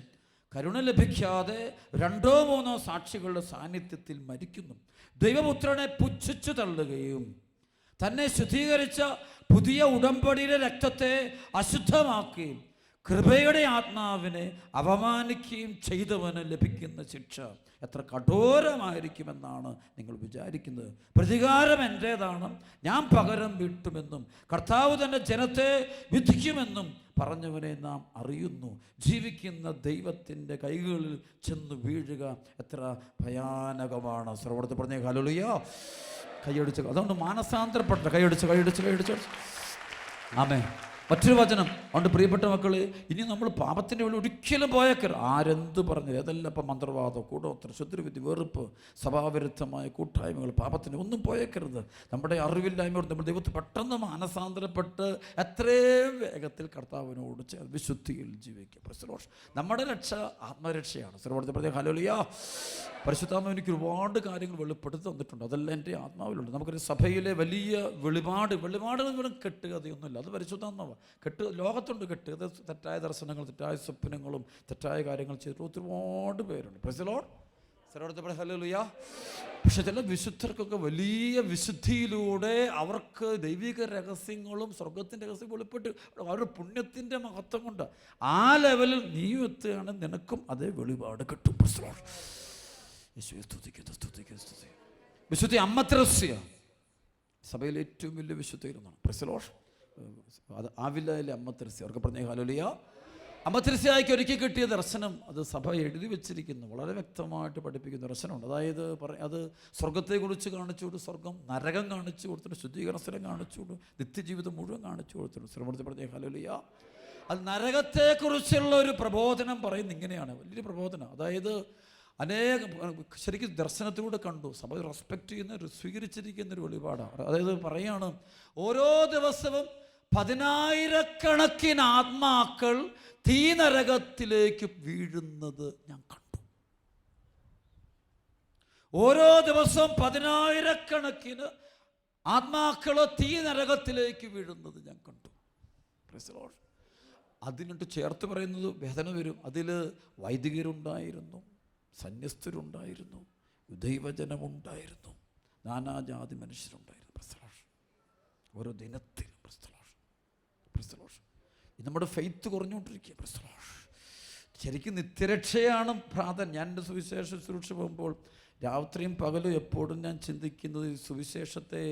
കരുണ ലഭിക്കാതെ 2 or 3 സാക്ഷികളുടെ സാന്നിധ്യത്തിൽ മരിക്കുന്നു. ദൈവപുത്രനെ പുച്ഛിച്ചു തള്ളുകയും തന്നെ ശുദ്ധീകരിച്ച പുതിയ ഉടമ്പടിയുടെ രക്തത്തെ അശുദ്ധമാക്കുകയും കൃപയുടെ ആത്മാവിനെ അപമാനിക്കുകയും ചെയ്തവന് ലഭിക്കുന്ന ശിക്ഷ എത്ര കഠോരമായിരിക്കുമെന്നാണ് നിങ്ങൾ വിചാരിക്കുന്നത്. പ്രതികാരം എൻ്റേതാണ്, ഞാൻ പകരം വീട്ടുമെന്നും കർത്താവ് തൻ്റെ ജനത്തെ വിധിക്കുമെന്നും പറഞ്ഞവനെ നാം അറിയുന്നു. ജീവിക്കുന്ന ദൈവത്തിൻ്റെ കൈകളിൽ ചെന്ന് വീഴുക എത്ര ഭയാനകമാണ്. സർവോടത്ത് പറഞ്ഞ ഹല്ലേലൂയ. കൈയടിച്ച്. അതുകൊണ്ട് മാനസാന്തരപ്പെട്ട കൈയടിച്ച്. ആമേൻ. മറ്റൊരു വചനം. അതുകൊണ്ട് പ്രിയപ്പെട്ട മക്കൾ, ഇനി നമ്മൾ പാപത്തിൻ്റെ ഉള്ളിൽ ഒരിക്കലും പോയേക്കരുത്. ആരെന്ത് പറഞ്ഞു അതെല്ലാം ഇപ്പം മന്ത്രവാദം, കൂടോത്രം, ശത്രുവിധി, വെറുപ്പ്, സഭാവിരുദ്ധമായ കൂട്ടായ്മകൾ, പാപത്തിന് ഒന്നും പോയേക്കരുത്. നമ്മുടെ അറിവില്ലായ്മയോട് നമ്മൾ ദൈവത്തിൽ പെട്ടെന്ന് മാനസാന്തരപ്പെട്ട് എത്രയും വേഗത്തിൽ കർത്താവിനോട് വിശുദ്ധിയിൽ ജീവിക്കുക. പ്രശ്നോഷ് നമ്മുടെ രക്ഷ ആത്മരക്ഷയാണ്. സർവോടത്തെ പറഞ്ഞ ഹല്ലേലൂയ. പരിശുദ്ധാത്മാവ് എനിക്ക് ഒരുപാട് കാര്യങ്ങൾ വെളിപ്പെടുത്തി തന്നിട്ടുണ്ട്. അതെല്ലാം എൻ്റെ ആത്മാവിലുണ്ട്. നമുക്കൊരു സഭയിലെ വലിയ വെളിപാട് കെട്ടുകഥയൊന്നുമില്ല. അത് പരിശുദ്ധാത്മാവ് ലോകത്തുണ്ട് കെട്ടുകഥ. തെറ്റായ ദർശനങ്ങൾ, തെറ്റായ സ്വപ്നങ്ങളും തെറ്റായ കാര്യങ്ങൾ ചെയ്തിട്ട് ഒരുപാട് പേരുണ്ട്. Praise the lord. സർവോടത്തെ ഹല്ലേലൂയ. പക്ഷെ ചില വിശുദ്ധർക്കൊക്കെ വലിയ വിശുദ്ധിയിലൂടെ അവർക്ക് ദൈവിക രഹസ്യങ്ങളും സ്വർഗത്തിൻ്റെ രഹസ്യം വെളിപ്പെട്ട് അവരുടെ പുണ്യത്തിൻ്റെ മഹത്വം കൊണ്ട് ആ ലെവലിൽ നീ എത്തുകയാണ്, നിനക്കും അതേ വെളിപാട് കിട്ടും. Price the Lord. യേശുവേ സ്തുതിക്കുന്നു. വിശുദ്ധി അമ്മ തെരേസ്യ സഭയിലെ ഏറ്റവും വലിയ വിശുദ്ധയിലൊന്നാണ്. Price the Lord. അത് ആവില്ലയിലെ അമ്മ തെരേസ്യ. അവർക്ക് പറഞ്ഞ ഹല്ലേലൂയ. അമ്മ തെരേസ്യയ്ക്ക് ഒരിക്കൽ കിട്ടിയ ദർശനം അത് സഭ എഴുതി വെച്ചിരിക്കുന്നു. വളരെ വ്യക്തമായിട്ട് പഠിപ്പിക്കുന്ന ദർശനമുണ്ട്. അതായത് അത് സ്വർഗത്തെക്കുറിച്ച് കാണിച്ചു കൊടുത്തു, സ്വർഗം നരകം കാണിച്ചു കൊടുത്തിട്ട്, ശുദ്ധീകരണ സ്ഥലം കാണിച്ചു കൊടുത്തു, നിത്യജീവിതം മുഴുവൻ കാണിച്ചു കൊടുത്തിട്ടുണ്ട്. ശ്രമത്തിൽ പറഞ്ഞ ഹല്ലേലൂയ. അത് നരകത്തെക്കുറിച്ചുള്ള ഒരു പ്രബോധനം പറയുന്നത് ഇങ്ങനെയാണ്. വലിയ പ്രബോധനം. അതായത് ശരിക്കും ദർശനത്തിലൂടെ കണ്ടു. സഭ റെസ്പെക്റ്റ് ചെയ്യുന്ന സ്വീകരിച്ചിരിക്കുന്ന ഒരു വെളിപാടാണ്. അതായത് പറയാണ്, ഓരോ ദിവസവും 10,000-കണക്കിന് ആത്മാക്കൾ തീ നരകത്തിലേക്ക് വീഴുന്നത് ഞാൻ കണ്ടു. ഓരോ ദിവസവും 10,000-കണക്കിന് ആത്മാക്കൾ തീ നരകത്തിലേക്ക് വീഴുന്നത് ഞാൻ കണ്ടു. Price the Lord. അതിനിട്ട് ചേർത്ത് പറയുന്നത് വേദന വരും. അതിൽ വൈദികരുണ്ടായിരുന്നു, സന്യസ്തരുണ്ടായിരുന്നു, ദൈവജനമുണ്ടായിരുന്നു, നാനാജാതി മനുഷ്യരുണ്ടായിരുന്നു. ഓരോ ദിനത്തിലും നമ്മുടെ ഫെയ്ത്ത് കുറഞ്ഞുകൊണ്ടിരിക്കുക. ശരിക്കും നിത്യരക്ഷയാണ് പ്രാധാന്യം. ഞാൻ എൻ്റെ സുവിശേഷ ശുശ്രൂഷ പോകുമ്പോൾ രാത്രിയും പകലും എപ്പോഴും ഞാൻ ചിന്തിക്കുന്നത് ഈ സുവിശേഷത്തെ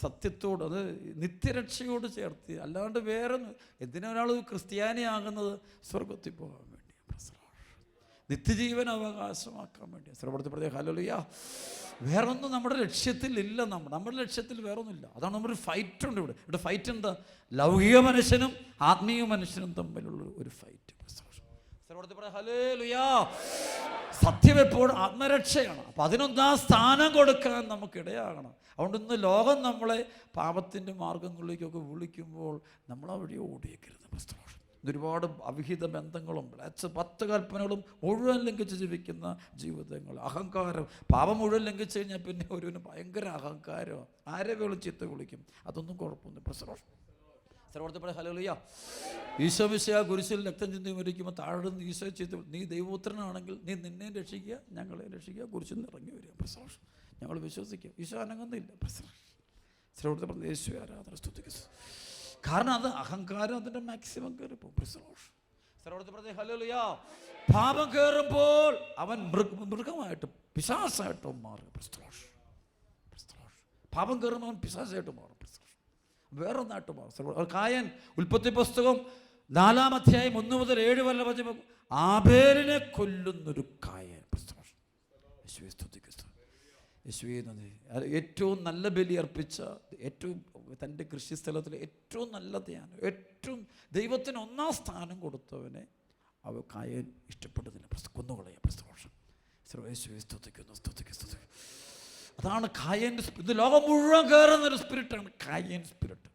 സത്യത്തോട്, അത് നിത്യരക്ഷയോട് ചേർത്ത്, അല്ലാണ്ട് വേറെ എന്തിനൊരാൾ ക്രിസ്ത്യാനിയാകുന്നത് സ്വർഗത്തിൽ പോകാൻ വേണ്ടി, നിത്യജീവൻ അവകാശമാക്കാൻ വേണ്ടി. സർവ്വപ്പെടുത്തി ഹല്ലേലൂയ. വേറൊന്നും നമ്മുടെ ലക്ഷ്യത്തിലില്ല. നമ്മുടെ ലക്ഷ്യത്തിൽ വേറൊന്നുമില്ല. അതാണ് നമ്മുടെ ഫൈറ്റ് ഉണ്ട് ഇവിടെ ഫൈറ്റ് എന്താ? ലൗകിക മനുഷ്യനും ആത്മീയ മനുഷ്യനും തമ്മിലുള്ള ഒരു ഫൈറ്റ്. ഹല്ലേലൂയ. സത്യം എപ്പോഴും ആത്മരക്ഷയാണ്. അപ്പം അതിനൊന്നാം സ്ഥാനം കൊടുക്കാൻ നമുക്കിടയാകണം. അതുകൊണ്ട് ഇന്ന് ലോകം നമ്മളെ പാപത്തിൻ്റെ മാർഗങ്ങളിലേക്കൊക്കെ വിളിക്കുമ്പോൾ നമ്മൾ അവിടെ ഓടിയേക്കരുത്. ഒരുപാട് അവിഹിത ബന്ധങ്ങളും 10 കൽപ്പനകളും മുഴുവൻ ലംഘിച്ച് ജീവിക്കുന്ന ജീവിതങ്ങൾ, അഹങ്കാരം, പാപം മുഴുവൻ ലംഘിച്ച് കഴിഞ്ഞാൽ പിന്നെ ഒരുവിന് ഭയങ്കര അഹങ്കാരം, ആരെ വിളിച്ചിട്ട് വിളിക്കും, അതൊന്നും കുഴപ്പമൊന്നും. സർവ്വത്തെ ഹല്ലേലൂയ. ഈശോ മിശിഹാ കുരിശിൽ രക്തം ചിന്തി മരിക്കുമ്പോൾ താഴെ നിന്ന് ഈശോ ചെയ്ത്, നീ ദൈവപുത്രനാണെങ്കിൽ നീ നിന്നെയും രക്ഷിക്കുക, ഞങ്ങളെ രക്ഷിക്കുക, കുരിശിൽ നിന്ന് ഇറങ്ങി വരിക. ഞങ്ങൾ വിശ്വസിക്കുക. ഈശോ അനങ്ങുന്നില്ല. സർവ്വത്തെ യേശു ആരാധന സ്തുതിക്കുന്നു. കാരണം അത് അഹങ്കാരം അതിൻ്റെ മാക്സിമം കയറിപ്പോൾ. സർവ്വത്തെ ഹല്ലേലൂയ. പാപം കയറുമ്പോൾ അവൻ മൃഗമായിട്ട് പിശാസായിട്ട് മാറും. പാപം കയറുമ്പോൾ അവൻ പിശാസായിട്ട് മാറും, വേറൊന്നായിട്ട് മാറും. കായൻ ഉൽപ്പത്തി പുസ്തകം 4-ാം അധ്യായം 1 മുതൽ 7 വരെ വചനം, ആബേലിനെ കൊല്ലുന്നൊരു കായൻ. ഏറ്റവും നല്ല ബലി അർപ്പിച്ച, ഏറ്റവും തൻ്റെ കൃഷിസ്ഥലത്തിൽ ഏറ്റവും നല്ല ധ്യാനം, ഏറ്റവും ദൈവത്തിന് 1-ാം സ്ഥാനം കൊടുത്തവനെ കായൻ ഇഷ്ടപ്പെടുന്നില്ല, കൊന്നുകളയാ. സ്തുതിക്കുന്നു. അതാണ് കായൻ്റെ സ്പിരിറ്റ്. ലോകം മുഴുവൻ കയറുന്നൊരു സ്പിരിറ്റാണ് കായൻ സ്പിരിറ്റ്.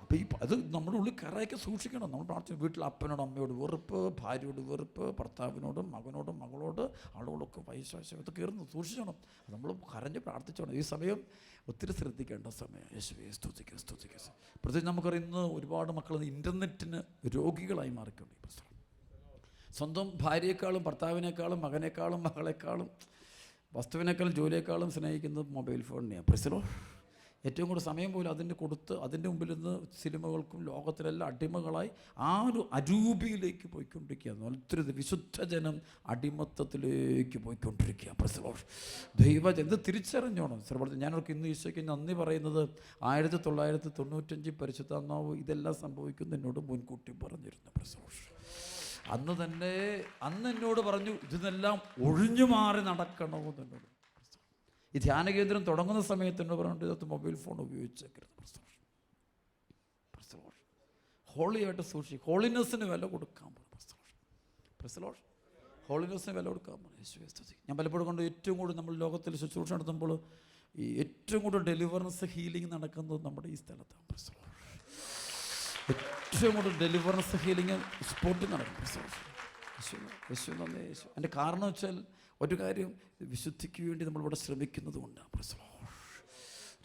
അപ്പോൾ അത് നമ്മുടെ ഉള്ളിൽ കയറായൊക്കെ സൂക്ഷിക്കണം. നമ്മൾ പ്രാർത്ഥിക്കും. വീട്ടിൽ അപ്പനോടും അമ്മയോട് വെറുപ്പ്, ഭാര്യയോട് വെറുപ്പ്, ഭർത്താവിനോടും മകനോടും മകളോട് ആളുകളൊക്കെ വൈശ്വാസം ഇത് കയറുന്നു, സൂക്ഷിക്കണം. നമ്മൾ കരഞ്ഞ് പ്രാർത്ഥിച്ചോണം. ഈ സമയം ഒത്തിരി ശ്രദ്ധിക്കേണ്ട സമയം. യേശുവേ സ്തുതിക്കുക. പ്രത്യേകിച്ച് നമുക്കറിയാം, ഇന്ന് ഒരുപാട് മക്കൾ ഇൻ്റർനെറ്റിന് രോഗികളായി മാറിക്കൊണ്ട്. സ്വന്തം ഭാര്യയെക്കാളും ഭർത്താവിനേക്കാളും മകനേക്കാളും മകളെക്കാളും വസ്തുവിനേക്കാളും ജോലിയേക്കാളും സ്നേഹിക്കുന്നത് മൊബൈൽ ഫോണിനെയാണ്. ഏറ്റവും കൂടുതൽ സമയം പോലും അതിൻ്റെ കൊടുത്ത് അതിൻ്റെ മുമ്പിൽ നിന്ന് സിനിമകൾക്കും ലോകത്തിലെല്ലാം അടിമകളായി ആ ഒരു അരൂപിയിലേക്ക് പോയിക്കൊണ്ടിരിക്കുകയാണ്. ഒത്തിരി വിശുദ്ധജനം അടിമത്തത്തിലേക്ക് പോയിക്കൊണ്ടിരിക്കുക. ദൈവജനം ഇത് തിരിച്ചറിഞ്ഞോണം. ഞാനവർക്ക് ഇന്ന് ഈശോയ്ക്ക് നന്ദി പറയുന്നത് 1995 പരിശുദ്ധാത്മാവ് ഇതെല്ലാം സംഭവിക്കുന്നു എന്നോട് മുൻകൂട്ടി പറഞ്ഞിരുന്നു. അന്ന് എന്നോട് പറഞ്ഞു, ഇതിനെല്ലാം ഒഴിഞ്ഞു മാറി നടക്കണമെന്ന് എന്നോട്. ഈ ധ്യാന കേന്ദ്രം തുടങ്ങുന്ന സമയത്ത് എന്നോട് പറഞ്ഞിട്ട് ഇതിനകത്ത് മൊബൈൽ ഫോൺ ഉപയോഗിച്ചേക്കരുത്. ഹോളിയായിട്ട് സൂക്ഷിക്കും. ഹോളിനെസ്സിന് വില കൊടുക്കാൻ പറഞ്ഞു. ഹോളിനെസ്സിന് വില കൊടുക്കാൻ പറഞ്ഞു. ഞാൻ പലപ്പോഴും കൊണ്ട് ഏറ്റവും കൂടുതൽ നമ്മൾ ലോകത്തിൽ ശുശ്രൂഷ നടത്തുമ്പോൾ ഈ ഏറ്റവും കൂടുതൽ ഡെലിവറൻസ് ഹീലിംഗ് നടക്കുന്നത് നമ്മുടെ ഈ സ്ഥലത്താണ്. ഏറ്റവും കൂടുതൽ ഡെലിവറൻസ് ഹീലിംഗ് സ്പോട്ടിൽ നടക്കും. എൻ്റെ കാരണം വെച്ചാൽ ഒരു കാര്യം, വിശുദ്ധിക്ക് വേണ്ടി നമ്മളിവിടെ ശ്രമിക്കുന്നത് കൊണ്ടാണ്.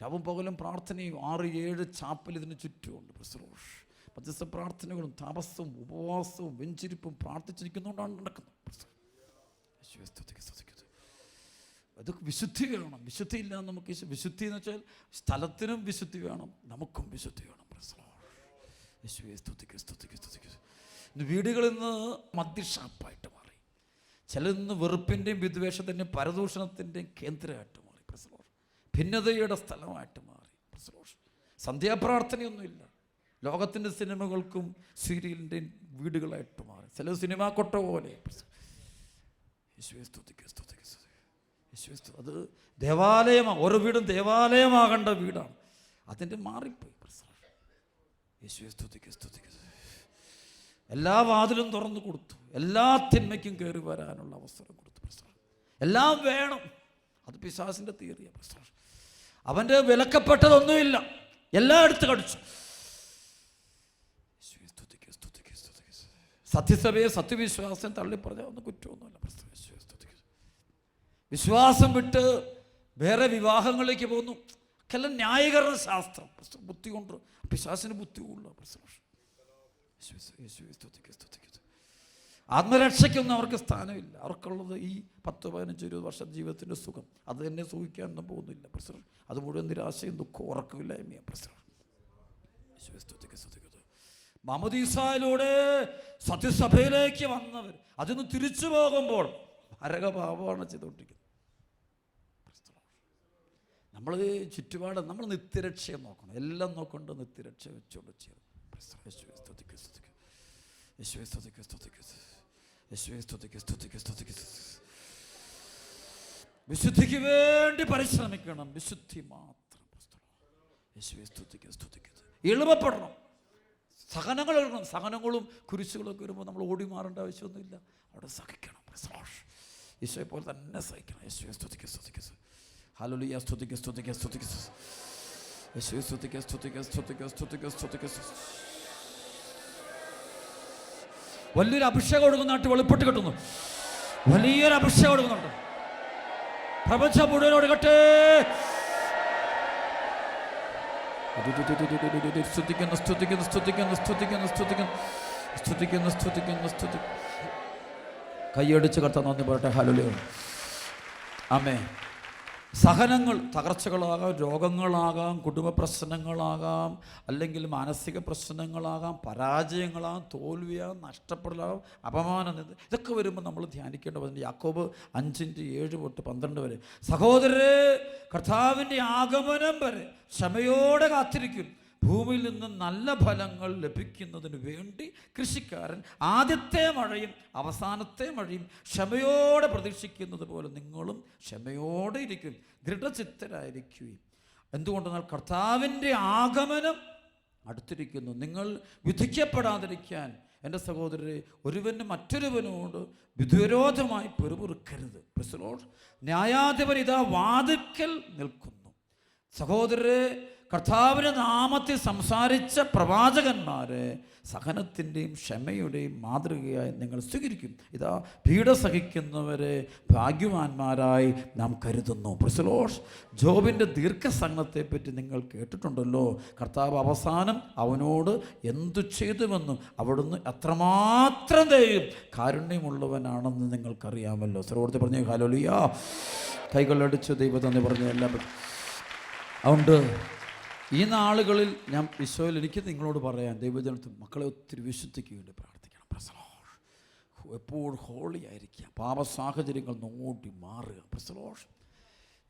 രാവും പകലും പ്രാർത്ഥനയും 6-7 ചാപ്പൽ ഇതിന് ചുറ്റുമുണ്ട്. മധ്യസ്ഥ പ്രാർത്ഥനകളും തപസ്സും ഉപവാസവും വെഞ്ചിരിപ്പും പ്രാർത്ഥിച്ചിരിക്കുന്നതുകൊണ്ടാണ് നടക്കുന്നത്. അതൊക്കെ വിശുദ്ധി വേണം. വിശുദ്ധി ഇല്ല നമുക്ക്. വിശുദ്ധി എന്ന് വെച്ചാൽ സ്ഥലത്തിനും വിശുദ്ധി വേണം, നമുക്കും വിശുദ്ധി വേണം. വീടുകളിൽ നിന്ന് മദ്യഷാപ്പായിട്ട് മാറി. ചിലന്ന് വെറുപ്പിൻ്റെയും വിദ്വേഷത്തിൻ്റെയും പരദൂഷണത്തിൻ്റെയും കേന്ദ്രമായിട്ട് മാറി. ഭിന്നതയുടെ സ്ഥലമായിട്ട് മാറി. സന്ധ്യാപ്രാർത്ഥനയൊന്നുമില്ല. ലോകത്തിൻ്റെ സിനിമകൾക്കും സീരിയലിൻ്റെയും വീടുകളായിട്ട് മാറി. ചില സിനിമാ കൊട്ട പോലെ. അത് ദേവാലയമാണ്. ഓരോ വീടും ദേവാലയമാകേണ്ട വീടാണ്. അതിൻ്റെ മാറിപ്പോയി. എല്ലാ വാതിലും തുറന്നു കൊടുത്തു. എല്ലാ തിന്മയ്ക്കും കയറി വരാനുള്ള അവസരം കൊടുത്തു. എല്ലാം വേണം. അത് പിശാചിൻ്റെ തിയറിയാണ്. അവൻ്റെ വിലക്കപ്പെട്ടതൊന്നുമില്ല, എല്ലാം എടുത്ത് കടിച്ചു. സത്യസഭയെ സത്യവിശ്വാസം തള്ളിപ്പറഞ്ഞാൽ ഒന്നും കുറ്റമൊന്നുമില്ല. വിശ്വാസം വിട്ട് വേറെ വിവാഹങ്ങളിലേക്ക് പോകുന്നു. അവർക്കെല്ലാം ന്യായീകരണ ശാസ്ത്രം, ബുദ്ധി കൊണ്ട് പിശാചിന് ബുദ്ധി ഉള്ള. ആത്മരക്ഷയ്ക്കൊന്നും അവർക്ക് സ്ഥാനമില്ല. അവർക്കുള്ളത് ഈ 10, 15, 20 വർഷം ജീവിതത്തിൻ്റെ സുഖം. അത് തന്നെ സുഖിക്കാനൊന്നും പോകുന്നില്ല. അത് മുഴുവൻ നിരാശയും ദുഃഖവും ഉറക്കമില്ലായ്മയാണ്. മാമോദീസായിലൂടെ സത്യസഭയിലേക്ക് വന്നവർ അതിന് തിരിച്ചു പോകുമ്പോൾ നരകപാപമാണ് ചെയ്തുകൊണ്ടിരിക്കുന്നത്. നമ്മൾ ചുറ്റുപാട് നമ്മൾ നിത്യരക്ഷയെ നോക്കണം. എല്ലാം നോക്കൊണ്ട് നിത്യരക്ഷ വെച്ചുകൊണ്ട് ചെയ്യണം. വിശുദ്ധിക്ക് വേണ്ടി പരിശ്രമിക്കണം. വിശുദ്ധി മാത്രം. എളുപ്പപ്പെടണം. സഹനങ്ങൾ എടുക്കണം. സഹനങ്ങളും കുരിശുകളൊക്കെ വരുമ്പോൾ നമ്മൾ ഓടി മാറേണ്ട ആവശ്യമൊന്നുമില്ല. അവിടെ സഹിക്കണം. ഈശോയെ പോലെ തന്നെ സഹിക്കണം. യേശുവെ സ്തുതിക്കുക, സ്തുതിക്കുക. ഹല്ലേലൂയ, സ്തുതിക്കുക, സ്തുതിക്കുക, സ്തുതിക്കുക. യേശുവെ സ്തുതിക്കുക, സ്തുതിക്കുക, സ്തുതിക്കുക, സ്തുതിക്കുക, സ്തുതിക്കുക. വലിയൊരു അഭിഷേകം കൊടുക്കുന്നതായിട്ട് വെളിപ്പെട്ട് കിട്ടുന്നു. വലിയൊരു അഭിഷേകം കൊടുക്കുന്നുണ്ട്. പ്രപഞ്ചം മുഴുവൻ ഒടുകട്ടെ. സ്തുതിക്കുന്നു, സ്തുതിക്കുന്നു, സ്തുതിക്കുന്നു, സ്തുതിക്കുന്നു, സ്തുതിക്കുന്നു, സ്തുതിക്കുന്നു, സ്തുതിക്കുന്നു, സ്തുതിക്കുന്നു. കൈയടിച്ച് കർത്താൻ നന്ദി പറയട്ടെ. ഹല്ലേലൂയ, ആമേൻ. സഹനങ്ങൾ തകർച്ചകളാകാം, രോഗങ്ങളാകാം, കുടുംബ പ്രശ്നങ്ങളാകാം, അല്ലെങ്കിൽ മാനസിക പ്രശ്നങ്ങളാകാം, പരാജയങ്ങളാകാം, തോൽവിയാകാം, നഷ്ടപ്പെടലാകാം, അപമാനം, ഇതൊക്കെ വരുമ്പോൾ നമ്മൾ ധ്യാനിക്കേണ്ടത് യാക്കോബ് 5:7-12 വരെ. സഹോദരരെ, കർത്താവിൻ്റെ ആഗമനം വരെ ക്ഷമയോടെ കാത്തിരിക്കും. ഭൂമിയിൽ നിന്ന് നല്ല ഫലങ്ങൾ ലഭിക്കുന്നതിന് വേണ്ടി കൃഷിക്കാരൻ ആദ്യത്തെ മഴയും അവസാനത്തെ മഴയും ക്ഷമയോടെ പ്രതീക്ഷിക്കുന്നത് പോലെ നിങ്ങളും ക്ഷമയോടെ ഇരിക്കും, ദൃഢചിത്തരായിരിക്കുകയും. എന്തുകൊണ്ടെന്നാൽ കർത്താവിൻ്റെ ആഗമനം അടുത്തിരിക്കുന്നു. നിങ്ങൾ വിധിക്കപ്പെടാതിരിക്കാൻ എൻ്റെ സഹോദരരെ, ഒരുവന് മറ്റൊരുവനോട് വിധിവിരോധമായി പെറുപെറുക്കരുത്. ന്യായാധിപൻ ഇതാ വാതിൽക്കൽ നിൽക്കുന്നു. സഹോദരരെ, കർത്താവിൻ്റെ നാമത്തിൽ സംസാരിച്ച പ്രവാചകന്മാരെ സഹനത്തിൻ്റെയും ക്ഷമയുടെയും മാതൃകയായി നിങ്ങൾ സ്വീകരിക്കും. ഇതാ പീഡ സഹിക്കുന്നവരെ ഭാഗ്യവാന്മാരായി നാം കരുതുന്നു. പ്രൈസ്. ജോബിൻ്റെ ദീർഘസഹനത്തെപ്പറ്റി നിങ്ങൾ കേട്ടിട്ടുണ്ടല്ലോ. കർത്താവ് അവസാനം അവനോട് എന്തു ചെയ്തുവെന്നും അവിടുന്ന് എത്രമാത്രം ദയയും കാരുണ്യമുള്ളവനാണെന്ന് നിങ്ങൾക്കറിയാമല്ലോ. സർവോടത്തെ പറഞ്ഞു ഹല്ലേലൂയ. കൈകളടിച്ച് ദൈവത്തെ പറഞ്ഞു എല്ലാവരും. അതുകൊണ്ട് ഈ നാളുകളിൽ ഞാൻ ഈശോയിൽ എനിക്ക് നിങ്ങളോട് പറയാൻ, ദൈവജനത്തിൽ മക്കളെ ഒത്തിരി വിശുദ്ധിക്ക് വേണ്ടി പ്രാർത്ഥിക്കണം. എപ്പോഴും ഹോളി ആയിരിക്കുക. പാപ സാഹചര്യങ്ങൾ നോട്ടി മാറുക.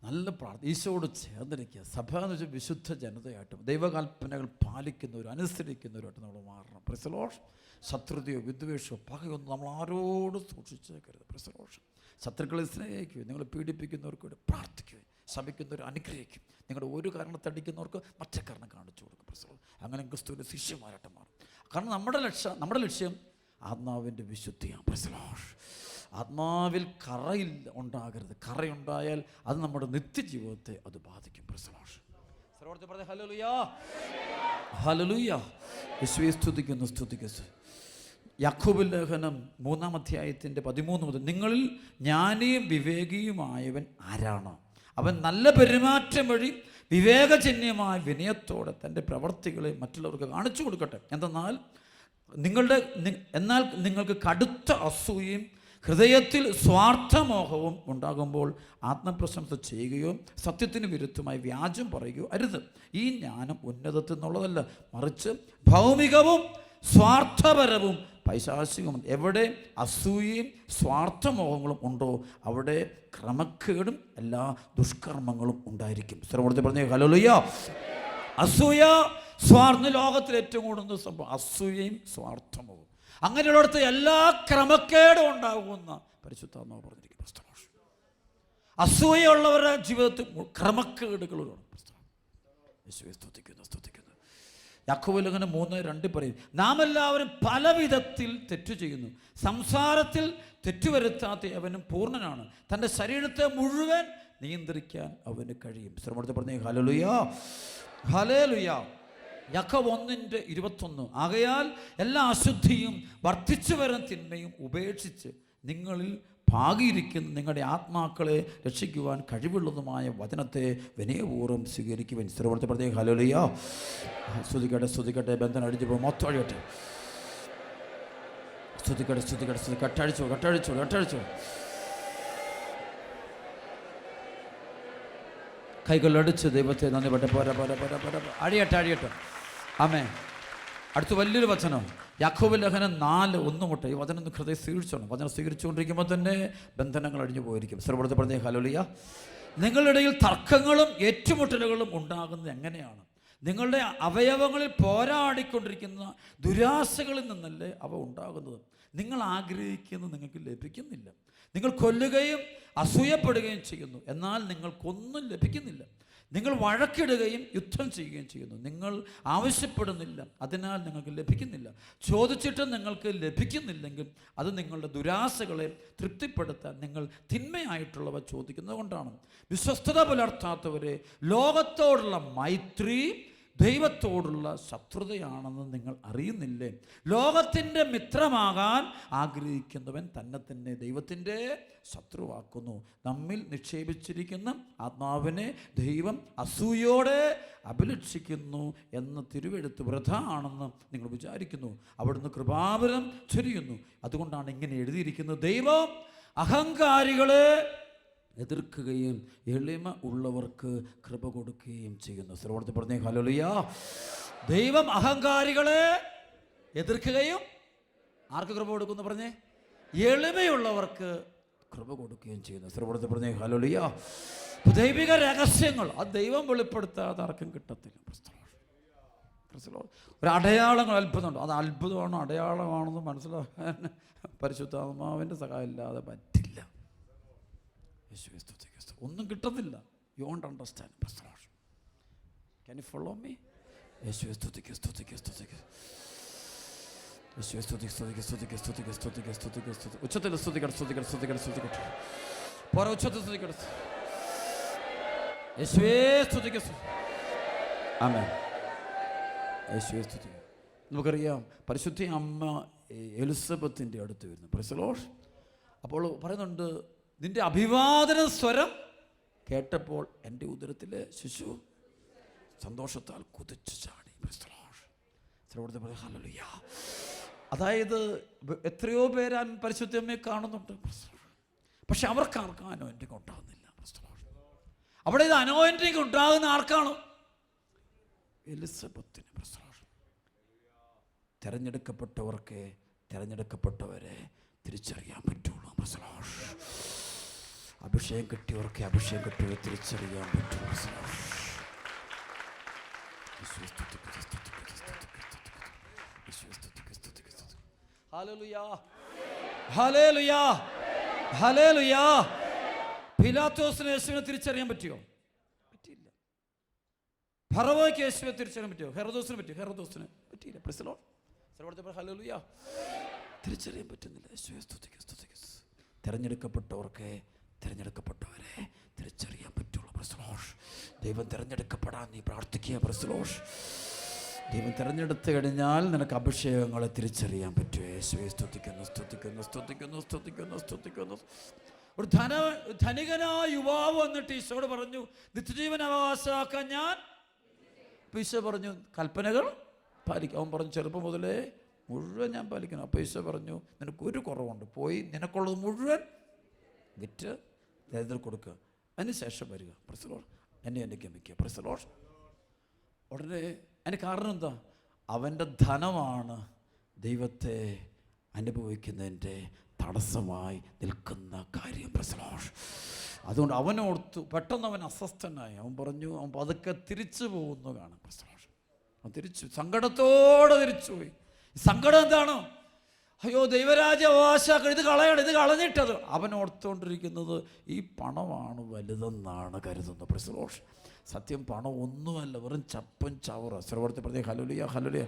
നല്ല ഈശോയോട് ചേർന്നിരിക്കുക. സഭ എന്ന് വെച്ചാൽ വിശുദ്ധ ജനതയായിട്ടും ദൈവകൽപ്പനകൾ പാലിക്കുന്നവരും അനുസരിക്കുന്നവരുമായിട്ട് നമ്മൾ മാറണം. ശത്രുതയോ വിദ്വേഷമോ പകയൊന്നും നമ്മൾ ആരോടും സൂക്ഷിച്ചേക്കരുത്. ശത്രുക്കളെ സ്നേഹിക്കുക. നിങ്ങൾ പീഡിപ്പിക്കുന്നവർക്ക് വേണ്ടി പ്രാർത്ഥിക്കുക. ശപിക്കുന്നവർ അനുഗ്രഹിക്കും. നിങ്ങളുടെ ഒരു കാരണത്തടിക്കുന്നവർക്ക് മറ്റേ കാരണം കാണിച്ചു കൊടുക്കും. അങ്ങനെ ക്രിസ്തുവിൻ്റെ ശിഷ്യന്മാരായിട്ട് മാറും. കാരണം നമ്മുടെ ലക്ഷ്യം ആത്മാവിൻ്റെ വിശുദ്ധിയാണ്. ആത്മാവിൽ ഉണ്ടാകരുത്. കറയുണ്ടായാൽ അത് നമ്മുടെ നിത്യജീവിതത്തെ അത് ബാധിക്കും. Hallelujah, hallelujah. യേശുവേ സ്തുതിക്കുന്നു, സ്തുതിക്കുന്നു. യാക്കോബ് ലേഖനം 3-ാം അധ്യായത്തിൻ്റെ 13 മുതൽ നിങ്ങളിൽ ജ്ഞാനിയും വിവേകിയുമായവൻ ആരാണ്? അവൻ നല്ല പെരുമാറ്റം വഴി വിവേകജന്യമായ വിനയത്തോടെ തൻ്റെ പ്രവർത്തികളെ മറ്റുള്ളവർക്ക് കാണിച്ചു കൊടുക്കട്ടെ. എന്നാൽ നിങ്ങൾക്ക് കടുത്ത അസൂയയും ഹൃദയത്തിൽ സ്വാർത്ഥമോഹവും ഉണ്ടാകുമ്പോൾ ആത്മപ്രശംസ ചെയ്യുകയോ സത്യത്തിന് വിരുദ്ധമായി വ്യാജം പറയുകയോ അരുത്. ഈ ജ്ഞാനം ഉന്നതത്തിൽ നിന്നുള്ളതല്ല, മറിച്ച് ഭൗമികവും സ്വാർത്ഥപരവും പൈശാചികവും. എവിടെ അസൂയയും സ്വാർത്ഥമോഹങ്ങളും ഉണ്ടോ അവിടെ ക്രമക്കേടും എല്ലാ ദുഷ്കർമ്മങ്ങളും ഉണ്ടായിരിക്കും. സർവ്വത്തെ പറഞ്ഞേ ഹല്ലേലൂയ. അസൂയ സ്വാർത്ഥ ലോകത്തിൽ ഏറ്റവും കൂടുതൽ സംഭവം അസൂയയും സ്വാർത്ഥമോഹവും. അങ്ങനെയുള്ളിടത്ത് എല്ലാ ക്രമക്കേടും ഉണ്ടാകുമെന്ന പരിശുദ്ധാത്മാവ് പറഞ്ഞിരിക്കും. അസൂയുള്ളവരുടെ ജീവിതത്തിൽ ക്രമക്കേടുകളുമാണ്. സ്തുതിക്കുന്നു. യാക്കോബ് ലേഖനം 3:2 പറയും, നാം എല്ലാവരും പല വിധത്തിൽ തെറ്റു ചെയ്യുന്നു. സംസാരത്തിൽ തെറ്റുവരുത്താത്ത അവനും പൂർണ്ണനാണ്. തൻ്റെ ശരീരത്തെ മുഴുവൻ നിയന്ത്രിക്കാൻ അവന് കഴിയും. ശ്രമത്തെ പറഞ്ഞേ ഹല്ലേലൂയ, ഹല്ലേലൂയ. യാക്കോബ് 1:21 ആകയാൽ എല്ലാ അശുദ്ധിയും വർദ്ധിച്ചു വരുന്ന തിന്മയും ഉപേക്ഷിച്ച് നിങ്ങളിൽ ഭാഗിയിരിക്കുന്ന നിങ്ങളുടെ ആത്മാക്കളെ രക്ഷിക്കുവാൻ കഴിവുള്ളതുമായ വചനത്തെ വിനയപൂർവ്വം സ്വീകരിക്കുവാൻ സ്ഥിരപ്പെടുത്തി പ്രത്യേക ഹല്ലേലൂയ. സ്തുതിക്കട്ടെ ബന്ധനം അടിച്ചു പോകും, മൊത്തം അഴിയട്ടെ. സ്തുതിക്കട്ടെ കട്ടഴിച്ചു. കൈകളടിച്ച് ദൈവത്തെ നന്ദിപ്പെട്ടെ. പോരാ അഴിയട്ടെ. ആമേൻ. അടുത്ത വലിയൊരു വചനം യാക്കോബ് ലേഖനം 4:1. ഈ വചനം ഹൃദയം സ്വീകരിച്ചോണം. വചനം സ്വീകരിച്ചുകൊണ്ടിരിക്കുമ്പോൾ തന്നെ ബന്ധനങ്ങൾ അഴിഞ്ഞു പോയിരിക്കും. സർവ്വത്തെ പറഞ്ഞ ഹല്ലേലൂയ. നിങ്ങളുടെ ഇടയിൽ തർക്കങ്ങളും ഏറ്റുമുട്ടലുകളും ഉണ്ടാകുന്നത് എങ്ങനെയാണ്? നിങ്ങളുടെ അവയവങ്ങളിൽ പോരാടിക്കൊണ്ടിരിക്കുന്ന ദുരാശകളിൽ നിന്നല്ലേ അവ ഉണ്ടാകുന്നത്. നിങ്ങൾ ആഗ്രഹിക്കുന്നത് നിങ്ങൾക്ക് ലഭിക്കുന്നില്ല. നിങ്ങൾ കൊല്ലുകയും അസൂയപ്പെടുകയും ചെയ്യുന്നു, എന്നാൽ നിങ്ങൾക്കൊന്നും ലഭിക്കുന്നില്ല. നിങ്ങൾ വഴക്കിടുകയും യുദ്ധം ചെയ്യുകയും ചെയ്യുന്നു. നിങ്ങൾ ആവശ്യപ്പെടുന്നില്ല, അതിനാൽ നിങ്ങൾക്ക് ലഭിക്കുന്നില്ല. ചോദിച്ചിട്ട് നിങ്ങൾക്ക് ലഭിക്കുന്നില്ലെങ്കിൽ അത് നിങ്ങളുടെ ദുരാശകളെ തൃപ്തിപ്പെടുത്താൻ നിങ്ങൾ തിന്മയായിട്ടുള്ളവ ചോദിക്കുന്നത് കൊണ്ടാണ്. വിശ്വസ്തത പുലർത്താത്തവരെ ലോകത്തോടുള്ള മൈത്രി ദൈവത്തോടുള്ള ശത്രുതയാണെന്ന് നിങ്ങൾ അറിയുന്നില്ലേ? ലോകത്തിൻ്റെ മിത്രമാകാൻ ആഗ്രഹിക്കുന്നവൻ തന്നെ ദൈവത്തിൻ്റെ ശത്രുവാക്കുന്നു. നമ്മിൽ നിക്ഷേപിച്ചിരിക്കുന്ന ആത്മാവിനെ ദൈവം അസൂയോടെ അഭിലഷിക്കുന്നു എന്ന തിരുവെഴുത്ത് വൃഥാ ആണെന്ന് നിങ്ങൾ വിചാരിക്കുന്നു. അവിടുന്ന് കൃപാവരം ചൊരിയുന്നു. അതുകൊണ്ടാണ് ഇങ്ങനെ എഴുതിയിരിക്കുന്നത്: ദൈവം അഹങ്കാരികളെ എതിർക്കുകയും എളിമ ഉള്ളവർക്ക് കൃപ കൊടുക്കുകയും ചെയ്യുന്നു. സർവ്വത്തെ പറഞ്ഞേ ഹല്ലേലൂയ. ദൈവം അഹങ്കാരികളെ എതിർക്കുകയും ആർക്ക് കൃപ കൊടുക്കുന്നു പറഞ്ഞേ? എളിമയുള്ളവർക്ക് കൃപ കൊടുക്കുകയും ചെയ്യുന്നു. സർവ്വത്തെ പറഞ്ഞേ ഹല്ലേലൂയ. ദൈവിക രഹസ്യങ്ങൾ അത് ദൈവം വെളിപ്പെടുത്താതെ ആർക്കും കിട്ടത്തില്ല. ഒരു അടയാളങ്ങൾ അത്ഭുതമുണ്ട്. അത് അത്ഭുതമാണോ അടയാളമാണെന്ന് മനസ്സിലാക്കാൻ പരിശുദ്ധാത്മാവിൻ്റെ സഹായം ഇല്ലാതെ പറ്റില്ല. ഒന്നും കിട്ടുന്നില്ല. You won't understand. Can you follow me? യേശുവേ സ്തുതിക്ക്. ഉച്ചത്തിൽ സ്തുതിക്കട്ടെ. പോരാ, ഉച്ചത്തിൽ സ്തുതിക്കട്ടെ. യേശുവേ സ്തുതിക്ക്. ആമേൻ. യേശുവേ സ്തുതിക്ക്. നമുക്കറിയാം, പരിശുദ്ധ അമ്മ എലിസബത്തിൻ്റെ അടുത്ത് വരുന്നു. Price the Lord. അപ്പോൾ പറയുന്നുണ്ട്, നിന്റെ അഭിവാദന സ്വരം കേട്ടപ്പോൾ എൻ്റെ ഉദരത്തിലെ ശിശു സന്തോഷത്താൽ കുതിച്ചു ചാടി. ഹല്ലേലൂയ. അതായത് എത്രയോ പേര് പരിശുദ്ധമ്മയെ കാണുന്നുണ്ട്, പക്ഷെ അവർക്ക് ആർക്കും അനോയിൻറ്റിങ് ഉണ്ടാകുന്നില്ല. അവിടെ ഇത് അനോയിൻറ്റിങ് ഉണ്ടാകുന്ന ആർക്കാണ്? എലിസബത്തിന്. തിരഞ്ഞെടുക്കപ്പെട്ടവർക്ക് തിരഞ്ഞെടുക്കപ്പെട്ടവരെ തിരിച്ചറിയാൻ പറ്റുള്ളൂ. അഭിഷേകം കിട്ടിയവർക്ക് അഭിഷേകം കിട്ടിയവരെ തിരിച്ചറിയാൻ പറ്റുള്ളൂ. പിലാത്തോസിന് യേശുവിനെ തിരിച്ചറിയാൻ പറ്റിയോ? പറ്റിയില്ല. ഫറവോയ്ക്ക് യേശുവിനെ തിരിച്ചറിയാൻ പറ്റിയോ? ഹെറോദോസിന് പറ്റിയോ? ഹെറോദോസിന് പറ്റിയില്ല. Price the Lord. ഹല്ലേലൂയ. തിരിച്ചറിയാൻ പറ്റുന്നില്ല. യേശുവേ സ്തുതിക്ക്. തിരഞ്ഞെടുക്കപ്പെട്ടവർക്ക് തിരഞ്ഞെടുക്കപ്പെട്ടവരെ തിരിച്ചറിയാൻ പറ്റുള്ളൂ. Price the Lord. ദൈവം തിരഞ്ഞെടുക്കപ്പെടാൻ നീ പ്രാർത്ഥിക്കുക. Price the Lord. ദൈവം തിരഞ്ഞെടുത്ത് കഴിഞ്ഞാൽ നിനക്ക് അഭിഷേകങ്ങളെ തിരിച്ചറിയാൻ പറ്റും. യേശുവേ സ്തുതിക്കുന്നു. ഒരു ധനികനായ യുവാവ് വന്നിട്ട് ഈശോയോട് പറഞ്ഞു, നിത്യജീവൻ അവകാശമാക്കാൻ ഞാൻ. ഈശോ പറഞ്ഞു, കൽപ്പനകൾ പാലിക്കും. അവൻ പറഞ്ഞു, ചെറുപ്പം മുതലേ മുഴുവൻ ഞാൻ പാലിക്കണം. അപ്പോൾ ഈശോ പറഞ്ഞു, നിനക്കൊരു കുറവുണ്ട്, പോയി നിനക്കുള്ളത് മുഴുവൻ വിറ്റ് ദരിദ്രർക്ക് കൊടുക്കുക, അതിന് ശേഷം വരിക. Price the Lord. എന്നെ ഗമിക്കുക. Price the Lord. ഉടനെ അതിന് കാരണം എന്താ? അവൻ്റെ ധനമാണ് ദൈവത്തെ അനുഭവിക്കുന്നതിൻ്റെ തടസ്സമായി നിൽക്കുന്ന കാര്യം. Price the Lord. അതുകൊണ്ട് അവനോർത്തു, പെട്ടെന്ന് അവൻ അസ്വസ്ഥനായി. അവൻ പറഞ്ഞു, അവൻ പതുക്കെ തിരിച്ചു പോകുന്നു കാണാം. Price the Lord. അവൻ തിരിച്ചു, സങ്കടത്തോടെ തിരിച്ചുപോയി. സങ്കടം എന്താണ്? അയ്യോ, ദൈവരാജ്യ അവകാശം ഇത് കളയണം, ഇത് കളഞ്ഞിട്ടത്. അവൻ ഓർത്തുകൊണ്ടിരിക്കുന്നത് ഈ പണമാണ് വലുതെന്നാണ് കരുതുന്നത്. Price the Lord. സത്യം പണം ഒന്നുമല്ല, വെറും ചപ്പൻ ചവറ. സർവ്വത്തെ പ്രതി ഹല്ലേലൂയ ഹല്ലേലൂയ.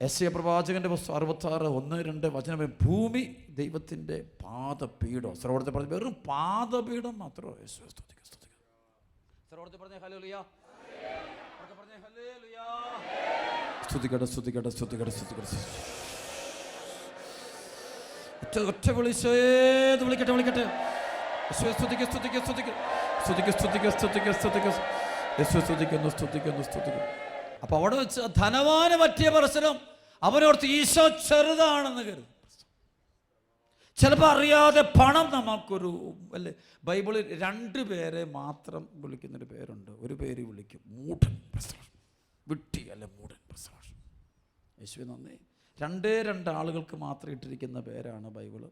യെശയ്യാ പ്രവാചകന്റെ പുസ്തകം 66:1-2 വചനം, ഭൂമി ദൈവത്തിൻ്റെ പാദപീഠം. സർവ്വത്തെ പ്രതി വെറും പാദപീഠം മാത്രമോ? യേശുവേ സ്തുതിക്കുക. സർവ്വത്തെ പ്രതി ഹല്ലേലൂയ. സ്തുതിക്കട്ടെ. ഒറ്റ വിളിച്ചേത് വിളിക്കട്ടെ വിളിക്കട്ടെ. അപ്പൊ അവിടെ വെച്ച് ധനവാന് പറ്റിയ പ്രശ്നം അവനോർത്ത് ഈശോ ചെറുതാണെന്ന് കരുതും. ചിലപ്പോൾ അറിയാതെ പണം നമുക്കൊരു അല്ലേ. ബൈബിളിൽ 2 പേരെ മാത്രം വിളിക്കുന്നൊരു പേരുണ്ട്. ഒരു പേര് വിളിക്കും മൂഢൻ, വിട്ടി അല്ലെ മൂഢൻ. യേശുവേ നന്ദി. 2 ആളുകൾക്ക് മാത്രം ഇട്ടിരിക്കുന്ന പേരാണ് ബൈബിള്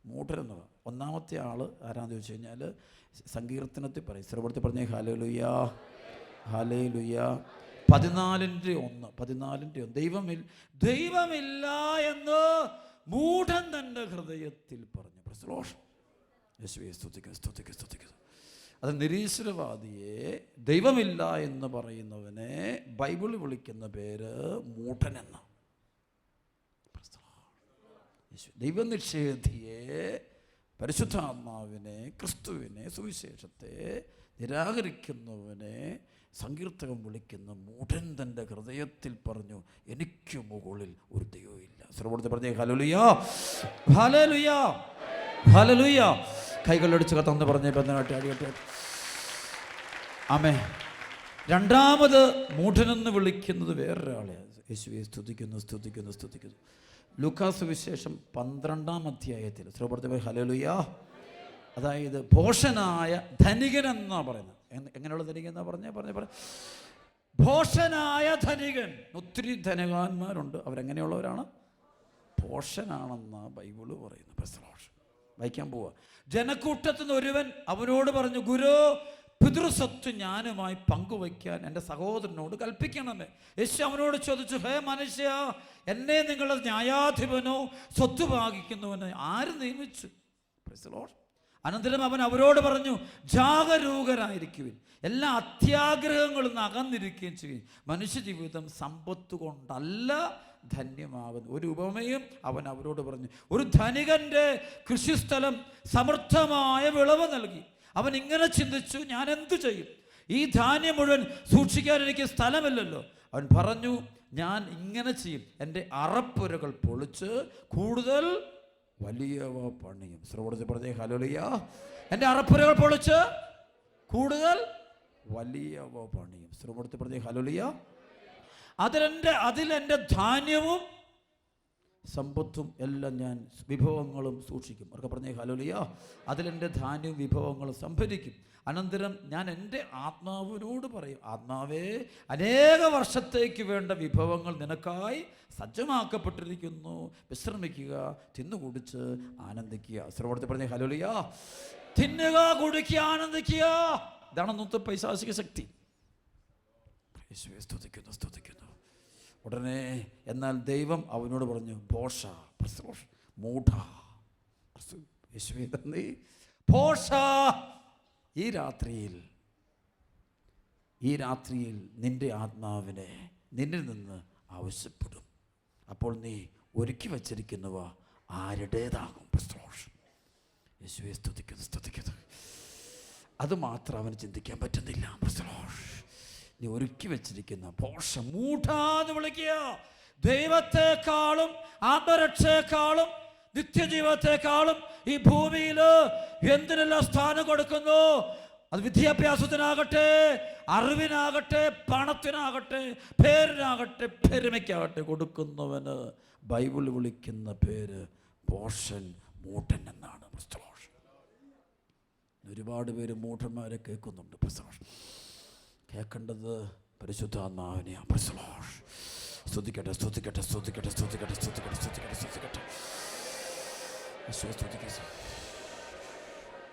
മൂഢൻ എന്നത്. ഒന്നാമത്തെ ആൾ ആരാന്ന് ചോദിച്ചു കഴിഞ്ഞാൽ സങ്കീർത്തനത്തിൽ പറയും, ശ്രവണത്തിൽ പറഞ്ഞ ഹല്ലേലൂയാ ഹല്ലേലൂയാ 14:1 ദൈവമില്ല എന്ന് മൂഢൻ തൻ്റെ ഹൃദയത്തിൽ പറഞ്ഞു. യേശുവേ സ്തുതിക്കുന്നു. അത് നിരീശ്വരവാദിയെ, ദൈവമില്ല എന്ന് പറയുന്നവനെ ബൈബിൾ വിളിക്കുന്ന പേര് മൂഢനെന്ന. ദൈവനിഷേധിയെ, പരിശുദ്ധാത്മാവിനെ, ക്രിസ്തുവിനെ, സുവിശേഷത്തെ നിരാകരിക്കുന്നവനെ സങ്കീർത്തകൻ വിളിക്കുന്ന മൂഢൻ തൻ്റെ ഹൃദയത്തിൽ പറഞ്ഞു, എനിക്ക് മുകളിൽ ഒരു ദൈവമില്ല. സർവ്വത്തെ പറഞ്ഞേ ഹല്ലേലൂയാ ഹല്ലേലൂയാ ഹല്ലേലൂയാ. കൈകളടിച്ച് കത്തന്ന് പറഞ്ഞേ ബന്ധനായിട്ട് അടിയട്ടെ. ആമേൻ. രണ്ടാമത് മൂഢനെന്ന് വിളിക്കുന്നത് വേറൊരാളെ. യേശുവേ സ്തുതിക്കുന്നു. ലൂക്കാസ് സുവിശേഷം 12-ാം അധ്യായത്തിൽ ശ്രവണത്തെ ഹല്ലേലൂയാ, അതായത് ഭോഷനായ ധനികൻ എന്നാ പറയുന്നത്. എങ്ങനെയുള്ള ധനികൻ എന്നാ പറഞ്ഞേ ഭോഷനായ ധനികൻ. ഒത്തിരി ധനവാന്മാരുണ്ട്, അവരെങ്ങനെയുള്ളവരാണ്? ഭോഷനാണെന്നാ ബൈബിള് പറയുന്നത്. വായിക്കാൻ പോവാ. ജനക്കൂട്ടത്തിൽ നിന്ന് ഒരുവൻ അവനോട് പറഞ്ഞു, ഗുരു, പിതൃസ്വത്ത് ഞാനുമായി പങ്കുവയ്ക്കാൻ എൻ്റെ സഹോദരനോട് കൽപ്പിക്കണമേ. യേശു അവനോട് ചോദിച്ചു, ഹേ മനുഷ്യ, എന്നെ നിങ്ങളുടെ ന്യായാധിപനോ സ്വത്ത് ഭാഗിക്കുന്നവന് ആര് നിയമിച്ചു? അനന്തരം അവൻ അവരോട് പറഞ്ഞു, ജാഗരൂകരായിരിക്കുവിൻ, എല്ലാ അത്യാഗ്രഹങ്ങളിൽ നിന്ന് അകന്നിരിക്കുകയും ചെയ്യും. മനുഷ്യജീവിതം സമ്പത്ത് കൊണ്ടല്ല ധന്യമാകുന്നു. ഒരു ഉപമയും അവൻ അവരോട് പറഞ്ഞു. ഒരു ധനികന്റെ കൃഷിസ്ഥലം സമൃദ്ധമായ വിളവ് നൽകി. അവൻ ഇങ്ങനെ ചിന്തിച്ചു, ഞാൻ എന്തു ചെയ്യും? ഈ ധാന്യം മുഴുവൻ സൂക്ഷിക്കാൻ എനിക്ക് സ്ഥലമില്ലല്ലോ. അവൻ പറഞ്ഞു, ഞാൻ ഇങ്ങനെ ചെയ്യും, എൻ്റെ അറപ്പുരകൾ പൊളിച്ച് കൂടുതൽ വലിയവ പണിയും. ശ്രവണത്തിൽ പറഞ്ഞേ ഹല്ലേലൂയാ. എൻ്റെ അറപ്പുരകൾ പൊളിച്ച് കൂടുതൽ വലിയവ പണിയും. ശ്രവണത്തിൽ പറഞ്ഞേ ഹല്ലേലൂയാ. അതിലെൻ്റെ ധാന്യവും സമ്പത്തും എല്ലാം ഞാൻ വിഭവങ്ങളും സൂക്ഷിക്കും. അവർക്ക് പറഞ്ഞേ ഹല്ലേലൂയാ. അതിലെൻ്റെ ധാന്യവും വിഭവങ്ങളും സംഭരിക്കും. അനന്തരം ഞാൻ എൻ്റെ ആത്മാവിനോട് പറയും, ആത്മാവേ, അനേക വർഷത്തേക്ക് വേണ്ട വിഭവങ്ങൾ നിനക്കായി സജ്ജമാക്കപ്പെട്ടിരിക്കുന്നു. വിശ്രമിക്കുക, തിന്നുകുടിച്ച് ആനന്ദിക്കുക. ശ്രവണത്തിൽ പറഞ്ഞേ ഹല്ലേലൂയാ. തിന്നുക, കുടിക്കുക, ആനന്ദിക്കുക. ഇതാണ് അന്നത്തെ പൈശാചിക ശക്തി. യേശുവേ സ്തുതിക്കുന്നു. ഉടനെ എന്നാൽ ദൈവം അവനോട് പറഞ്ഞു, ഭോഷ, മൂഢ. യേശുവേ നന്ദി. ഭോഷ, ഈ രാത്രിയിൽ നിന്റെ ആത്മാവിനെ നിന്നിൽ നിന്ന് ആവശ്യപ്പെടും. അപ്പോൾ നീ ഒരുക്കി വച്ചിരിക്കുന്നവ ആരുടേതാകും? യേശുവേ സ്തുതിക്കുന്നു. അത് മാത്രം അവന് ചിന്തിക്കാൻ പറ്റുന്നില്ല. നീ ഒരുക്കി വെച്ചിരിക്കുന്ന ഭോഷ, മൂഢാന്ന് വിളിക്കുക. ദൈവത്തെക്കാളും ആത്മരക്ഷയെക്കാളും നിത്യജീവത്തെക്കാളും ഈ ഭൂമിയിൽ എന്തിനെല്ലാം സ്ഥാനം കൊടുക്കുന്നു? അത് വിദ്യാഭ്യാസത്തിനാകട്ടെ, അറിവിനാകട്ടെ, പണത്തിനാകട്ടെ, പേരിനാകട്ടെ, പെരുമയ്ക്കാകട്ടെ കൊടുക്കുന്നവന് ബൈബിൾ വിളിക്കുന്ന പേര് ഭോഷൻ, മൂഢൻ എന്നാണ്. ഒരുപാട് പേര് മൂഢന്മാരെ കേൾക്കുന്നുണ്ട്. കേൾക്കേണ്ടത് പരിശുദ്ധാത്മാവിനെയാണ്. സ്തുതിക്കട്ടെ.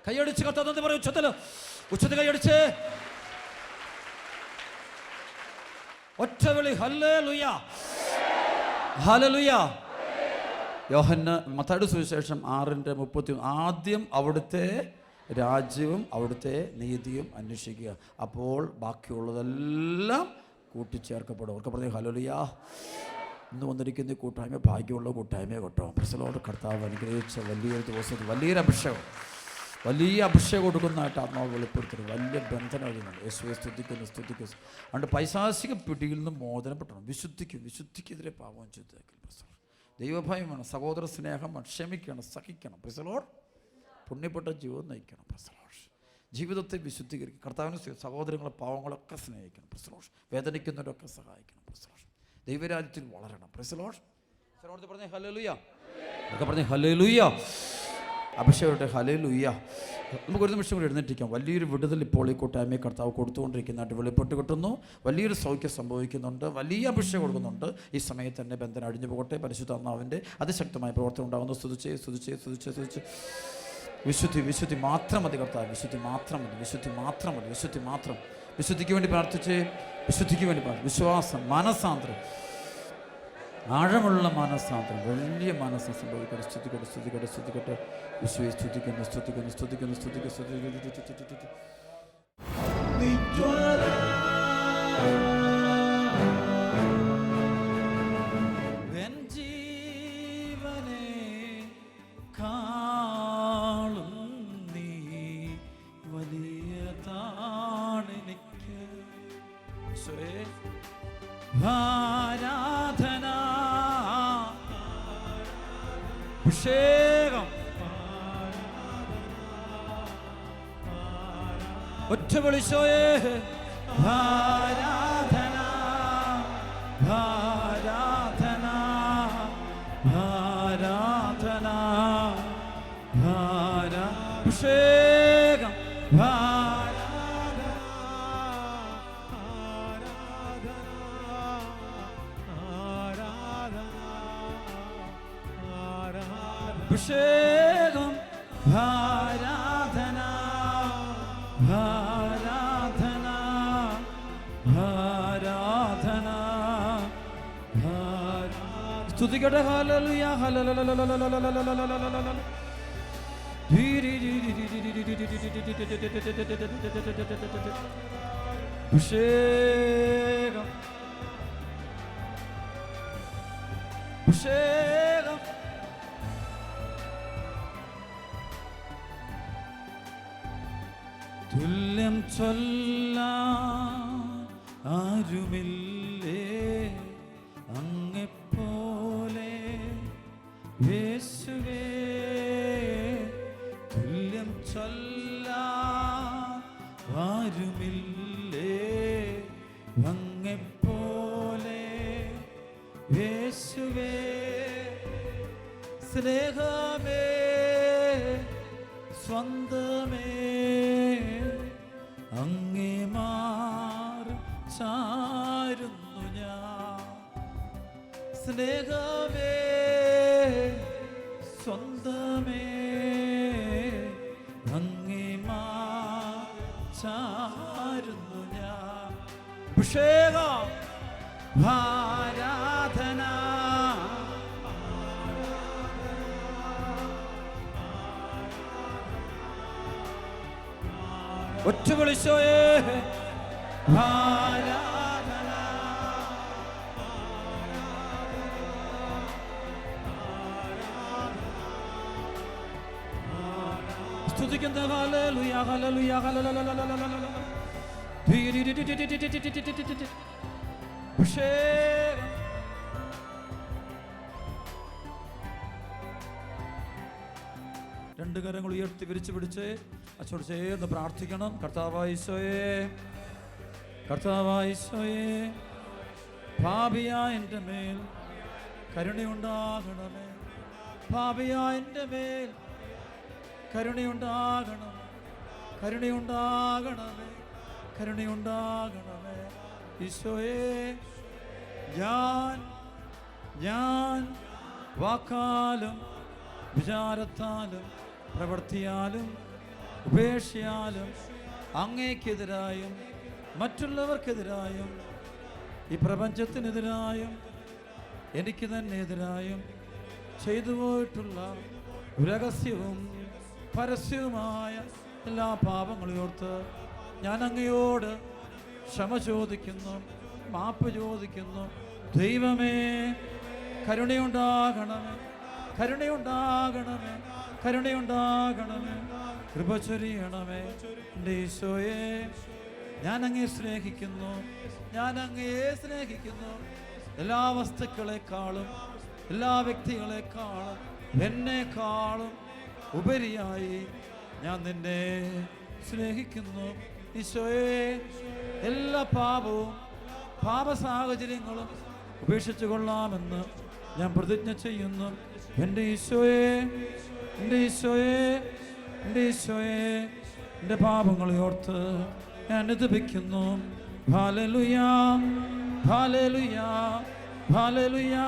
കൈയടിച്ച് കത്താന്ന് പറയും. ഉച്ചത്തിൽ കൈയടിച്ച് ഒറ്റ വിളി, ഹല്ലേലൂയ ഹല്ലേലൂയ. മത്തായിയുടെ സുവിശേഷം 6:30. ആദ്യം അവിടുത്തെ രാജ്യവും അവിടുത്തെ നീതിയും അന്വേഷിക്കുക, അപ്പോൾ ബാക്കിയുള്ളതെല്ലാം കൂട്ടിച്ചേർക്കപ്പെടും. അവർക്ക് പറഞ്ഞ ഹല്ലേലൂയ. ഇന്ന് വന്നിരിക്കുന്ന കൂട്ടായ്മ ഭാഗ്യമുള്ള കൂട്ടായ്മ കേട്ടോ. പ്രസലോട് കർത്താവ് അനുഗ്രഹിച്ച വലിയൊരു ദിവസത്തിൽ വലിയ അഭിഷേകം കൊടുക്കുന്നതായിട്ട് ആത്മാവ് വെളിപ്പെടുത്തുന്നത്. വലിയ ബന്ധനം എഴുതുന്നുണ്ട്. യേശുവെ സ്തുതിക്കുന്നു. അതുകൊണ്ട് പൈശാചിക പിടിയിൽ നിന്ന് മോചനപ്പെടണം. വിശുദ്ധിക്കെതിരെ പാപം ചെയ്തേക്കൽ. ദൈവഭയം വേണം, സഹോദര സ്നേഹം വേണം, ക്ഷമിക്കണം, സഹിക്കണം. Praise the lord. പുണ്യപ്പെട്ട ജീവിതം നയിക്കണം. Price the Lord. ജീവിതത്തെ വിശുദ്ധീകരിക്കും. കർത്താവിനെ സഹോദരങ്ങളെ പാവങ്ങളൊക്കെ സ്നേഹിക്കണം. Price the lord. വേദനിക്കുന്നവരൊക്കെ സഹായിക്കണം. Praise the lord. ദൈവരാജ്യത്തിൽ വളരണം. Praise the lord. പറഞ്ഞേ ഹല്ലേലൂയ. ഒക്കെ പറഞ്ഞേ ഹല്ലേലൂയ. അഭിഷേകട്ടെ ഹല്ലേലൂയ. നമുക്കൊരു നിമിഷം കൂടി എഴുന്നേറ്റിരിക്കാം. വലിയൊരു വിടുതൽ ഇപ്പോൾ ഈ കൂട്ടായ്മയെ കർത്താവ് കൊടുത്തുകൊണ്ടിരിക്കുന്നതായിട്ട് വെളിപ്പെട്ട് കിട്ടുന്നു. വലിയൊരു സൗഖ്യം സംഭവിക്കുന്നുണ്ട്. വലിയ അഭിഷേകം കൊടുക്കുന്നുണ്ട്. ഈ സമയത്ത് തന്നെ ബന്ധനം അഴിഞ്ഞു പോകട്ടെ. പരിശുദ്ധാത്മാവിൻ്റെ അതിശക്തമായ പ്രവർത്തനം ഉണ്ടാകുന്നു. സ്തുതിച്ച് വിശുദ്ധി മാത്രം മതി കർത്താവ്. വിശുദ്ധി മാത്രം. വിശുദ്ധിക്ക് വേണ്ടി പ്രാർത്ഥിച്ച്, വിശുദ്ധിക്ക് വേണ്ടി വിശ്വാസം, മനസാന്തരം, ആഴമുള്ള മനസാന്തരം, വലിയ മനസ്സാന്തരം സംഭവിക്കട്ടെ. സ്തുതിക്കട്ടെ. വിശ്വയെ സ്തുതിക്കുന്നു. ജീവനെ കാളും നീ വലിയതാണെനിക്ക്. ആരാധന, അഭിഷേകം, ഒറ്റ വിളിച്ചോയേ. ആരാധന, ആരാധന, ആരാധന, അഭിഷേകം, അഭിഷേകം, ആരാധന, ആരാധന, ആരാധന, സ്തുതിക്കട്ടെ. ഹല്ലേലൂയ. അഭിഷേകം, അഭിഷേകം, തുല്യം ചൊല്ലാൻ ആരുമില്ലേ അങ്ങെപ്പോലെ യേശുവേ. തുല്യം ചൊല്ലാൻ ആരുമില്ലേ അങ്ങെപ്പോലെ യേശുവേ. സ്നേഹമേ, സ്വന്തമേ, അങ്ങേ മാറി ചാരുന്നു ഞാൻ. സ്നേഹമേ, സ്വന്തമേ, അങ്ങേ മാറി ചാരുന്നു ഞാൻ. അഭിഷേകം, ആരാധന, ഒറ്റ വിളിച്ചോയേ. ആരാധന, സ്തുതിക്കുന്ന ഹല്ലേലൂയ. അഭിഷേകം, രണ്ട് കരങ്ങൾ ഉയർത്തി വിരിച്ചു പിടിച്ച് അച്ചോട് ചേർന്ന് പ്രാർത്ഥിക്കണം. കർത്താവായ ഈശോയേ, പാപിയായ എൻ്റെ മേൽ കരുണയുണ്ടാകണമേ. പാപിയായ എൻ്റെ മേൽ കരുണയുണ്ടാകണമേ. ഈശോയേ, ഞാൻ വാക്കാലും വിചാരത്താലും പ്രവൃത്തിയാലും ഉപേക്ഷയാലും അങ്ങേക്കെതിരായും മറ്റുള്ളവർക്കെതിരായും ഈ പ്രപഞ്ചത്തിനെതിരായും എനിക്ക് തന്നെ എതിരായും ചെയ്തു പോയിട്ടുള്ള രഹസ്യവും പരസ്യവുമായ എല്ലാ പാപങ്ങളും ഓർത്ത് ഞാൻ അങ്ങയോട് ക്ഷമ ചോദിക്കുന്നു, മാപ്പ് ചോദിക്കുന്നു. ദൈവമേ, കരുണയുണ്ടാകണമേ, കൃപ ചൊരിയണമേ. എൻ്റെ ഈശോയെ, ഞാൻ അങ്ങയെ സ്നേഹിക്കുന്നു. എല്ലാ വസ്തുക്കളെക്കാളും എല്ലാ വ്യക്തികളെക്കാളും എന്നെക്കാളും ഉപരിയായി ഞാൻ നിന്നെ സ്നേഹിക്കുന്നു. ഈശോയെ, എല്ലാ പാപവും പാപ സാഹചര്യങ്ങളും ഉപേക്ഷിച്ചു കൊള്ളാമെന്ന് ഞാൻ പ്രതിജ്ഞ ചെയ്യുന്നു. എൻ്റെ ഈശോയെ, എൻ്റെ ഈശോയെ, എൻ്റെ ഈശോയെ, എൻ്റെ പാപങ്ങളെ ഓർത്ത് ഞാൻ അനുതപിക്കുന്നു. ഹല്ലേലൂയാ, ഹല്ലേലൂയാ, ഹല്ലേലൂയാ.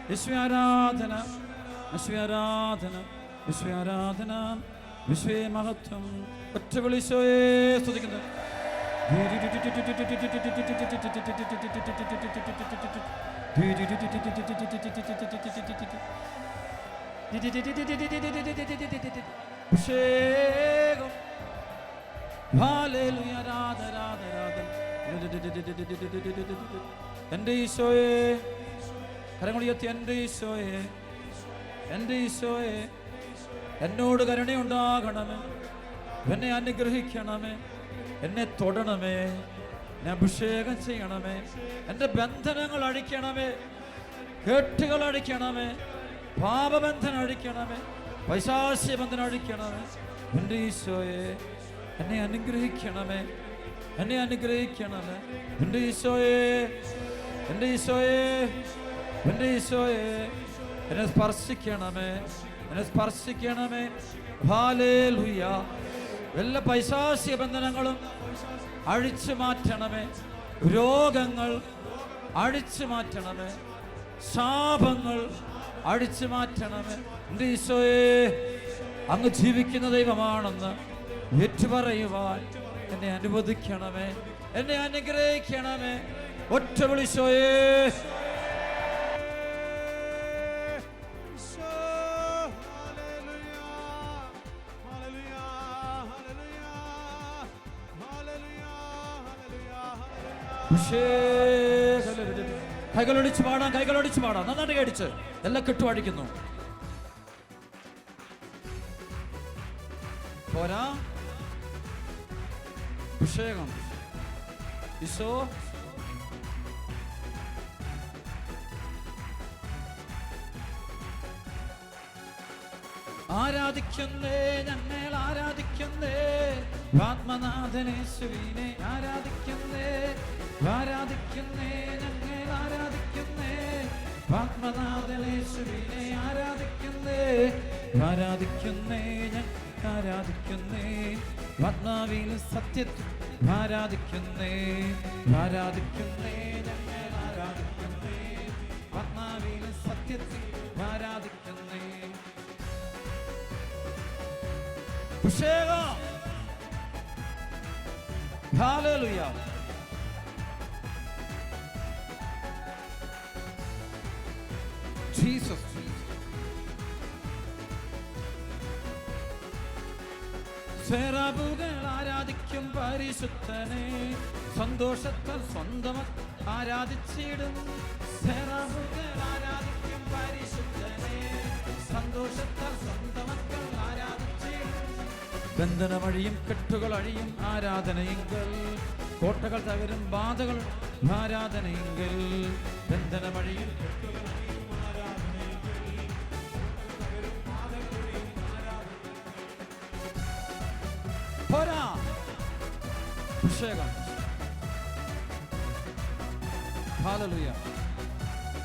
യേശുവേ ആരാധന, യേശുവേ ആരാധന, യേശുവേ ആരാധന, യേശുവേ മഹത്വം. ഒറ്റ വിളിശോയെ സ്തുതിക്കുന്നു. അഭിഷേകം. ഹല്ലേലൂയ, ആരാധന, ആരാധന. എൻ്റെ ഈശോയെ, കരങ്ങളുയർത്തി, എൻ്റെ ഈശോയെ, എൻ്റെ ഈശോയെ, എന്നോട് കരുണയുണ്ടാകണമേ, എന്നെ അനുഗ്രഹിക്കണമേ, എന്നെ തൊടണമേ, എന്നെ അഭിഷേകം ചെയ്യണമേ, എൻ്റെ ബന്ധനങ്ങൾ അഴിക്കണമേ, കെട്ടുകൾ അഴിക്കണമേ, പാപബന്ധനം അഴിക്കണമേ, പൈശാചികബന്ധനം അഴിക്കണമേ. എൻ്റെ ഈശോയെ, എന്നെ അനുഗ്രഹിക്കണമേ, എന്നെ അനുഗ്രഹിക്കണമേ. എൻ്റെ ഈശോയെ, എൻ്റെ ഈശോയെ, എൻ്റെ ഈശോയെ, എന്നെ സ്പർശിക്കണമേ, എന്നെ സ്പർശിക്കണമേ. ഹല്ലേലൂയ. എല്ലാ പൈശാചിക ബന്ധനങ്ങളും അഴിച്ചു മാറ്റണമേ, രോഗങ്ങൾ അഴിച്ചു മാറ്റണമേ, ശാപങ്ങൾ അഴിച്ചു മാറ്റണമേ. എൻ്റെ ഈശോയെ, അങ്ങ് ജീവിക്കുന്ന ദൈവമാണെന്ന് ഏറ്റുപറയുവാൻ എന്നെ അനുവദിക്കണമേ, എന്നെ അനുഗ്രഹിക്കണമേ. ഒറ്റ വിളിശോയെ. കൈകളടിച്ച് പാടാം, കൈകളടിച്ച് പാടാം, നന്നായിട്ട് കടിച്ച് എല്ലാം കെട്ടുപാടിക്കുന്നു. പോരാ, അഭിഷേകം. ഈശോ, ആരാധിക്കുന്നേ, ഞങ്ങൾ ആരാധിക്കുന്നേ, ആത്മനാഥനേശുവിനെ ആരാധിക്കുന്നേ, ആരാധിക്കുന്നേ, ഞങ്ങൾ ആരാധിക്കുന്നേ, ആത്മനാഥനേശുവിനെ ആരാധിക്കുന്നേ, ആരാധിക്കുന്നേ, ഞങ്ങൾ ആരാധിക്കുന്നേ, ആത്മാവിൽ സത്യത്തിൽ ആരാധിക്കുന്നേ, ആരാധിക്കുന്നേ, ഞങ്ങൾ ആരാധിക്കുന്നേ, ആത്മാവിൽ സത്യത്തിൽ ആരാധിക്കുന്നേ. അഭിഷേകം. ഹല്ലേലൂയ. ജീസസ്. സെറാബുകൾ ആരാധിക്കും പരിശുദ്ധനെ, സന്തോഷത്താൽ സ്വന്തം ആരാധിച്ചിടും. സെറാബുകൾ ആരാധിക്കും പരിശുദ്ധനെ, സന്തോഷത്താൽ സ്വന്തം ആരാധിച്ചിടും. ബന്ധനമഴിയും കെട്ടുകൾ അഴിയും ആരാധനയെങ്കിൽ, കോട്ടകൾ തകരും ബാധകൾ ആരാധനയെങ്കിൽ. ബന്ധനമഴിയും കെട്ടുകൾ അഴിയും ആരാധനയെങ്കിൽ, പോരാ. അഭിഷേകം. ഹല്ലേലൂയ.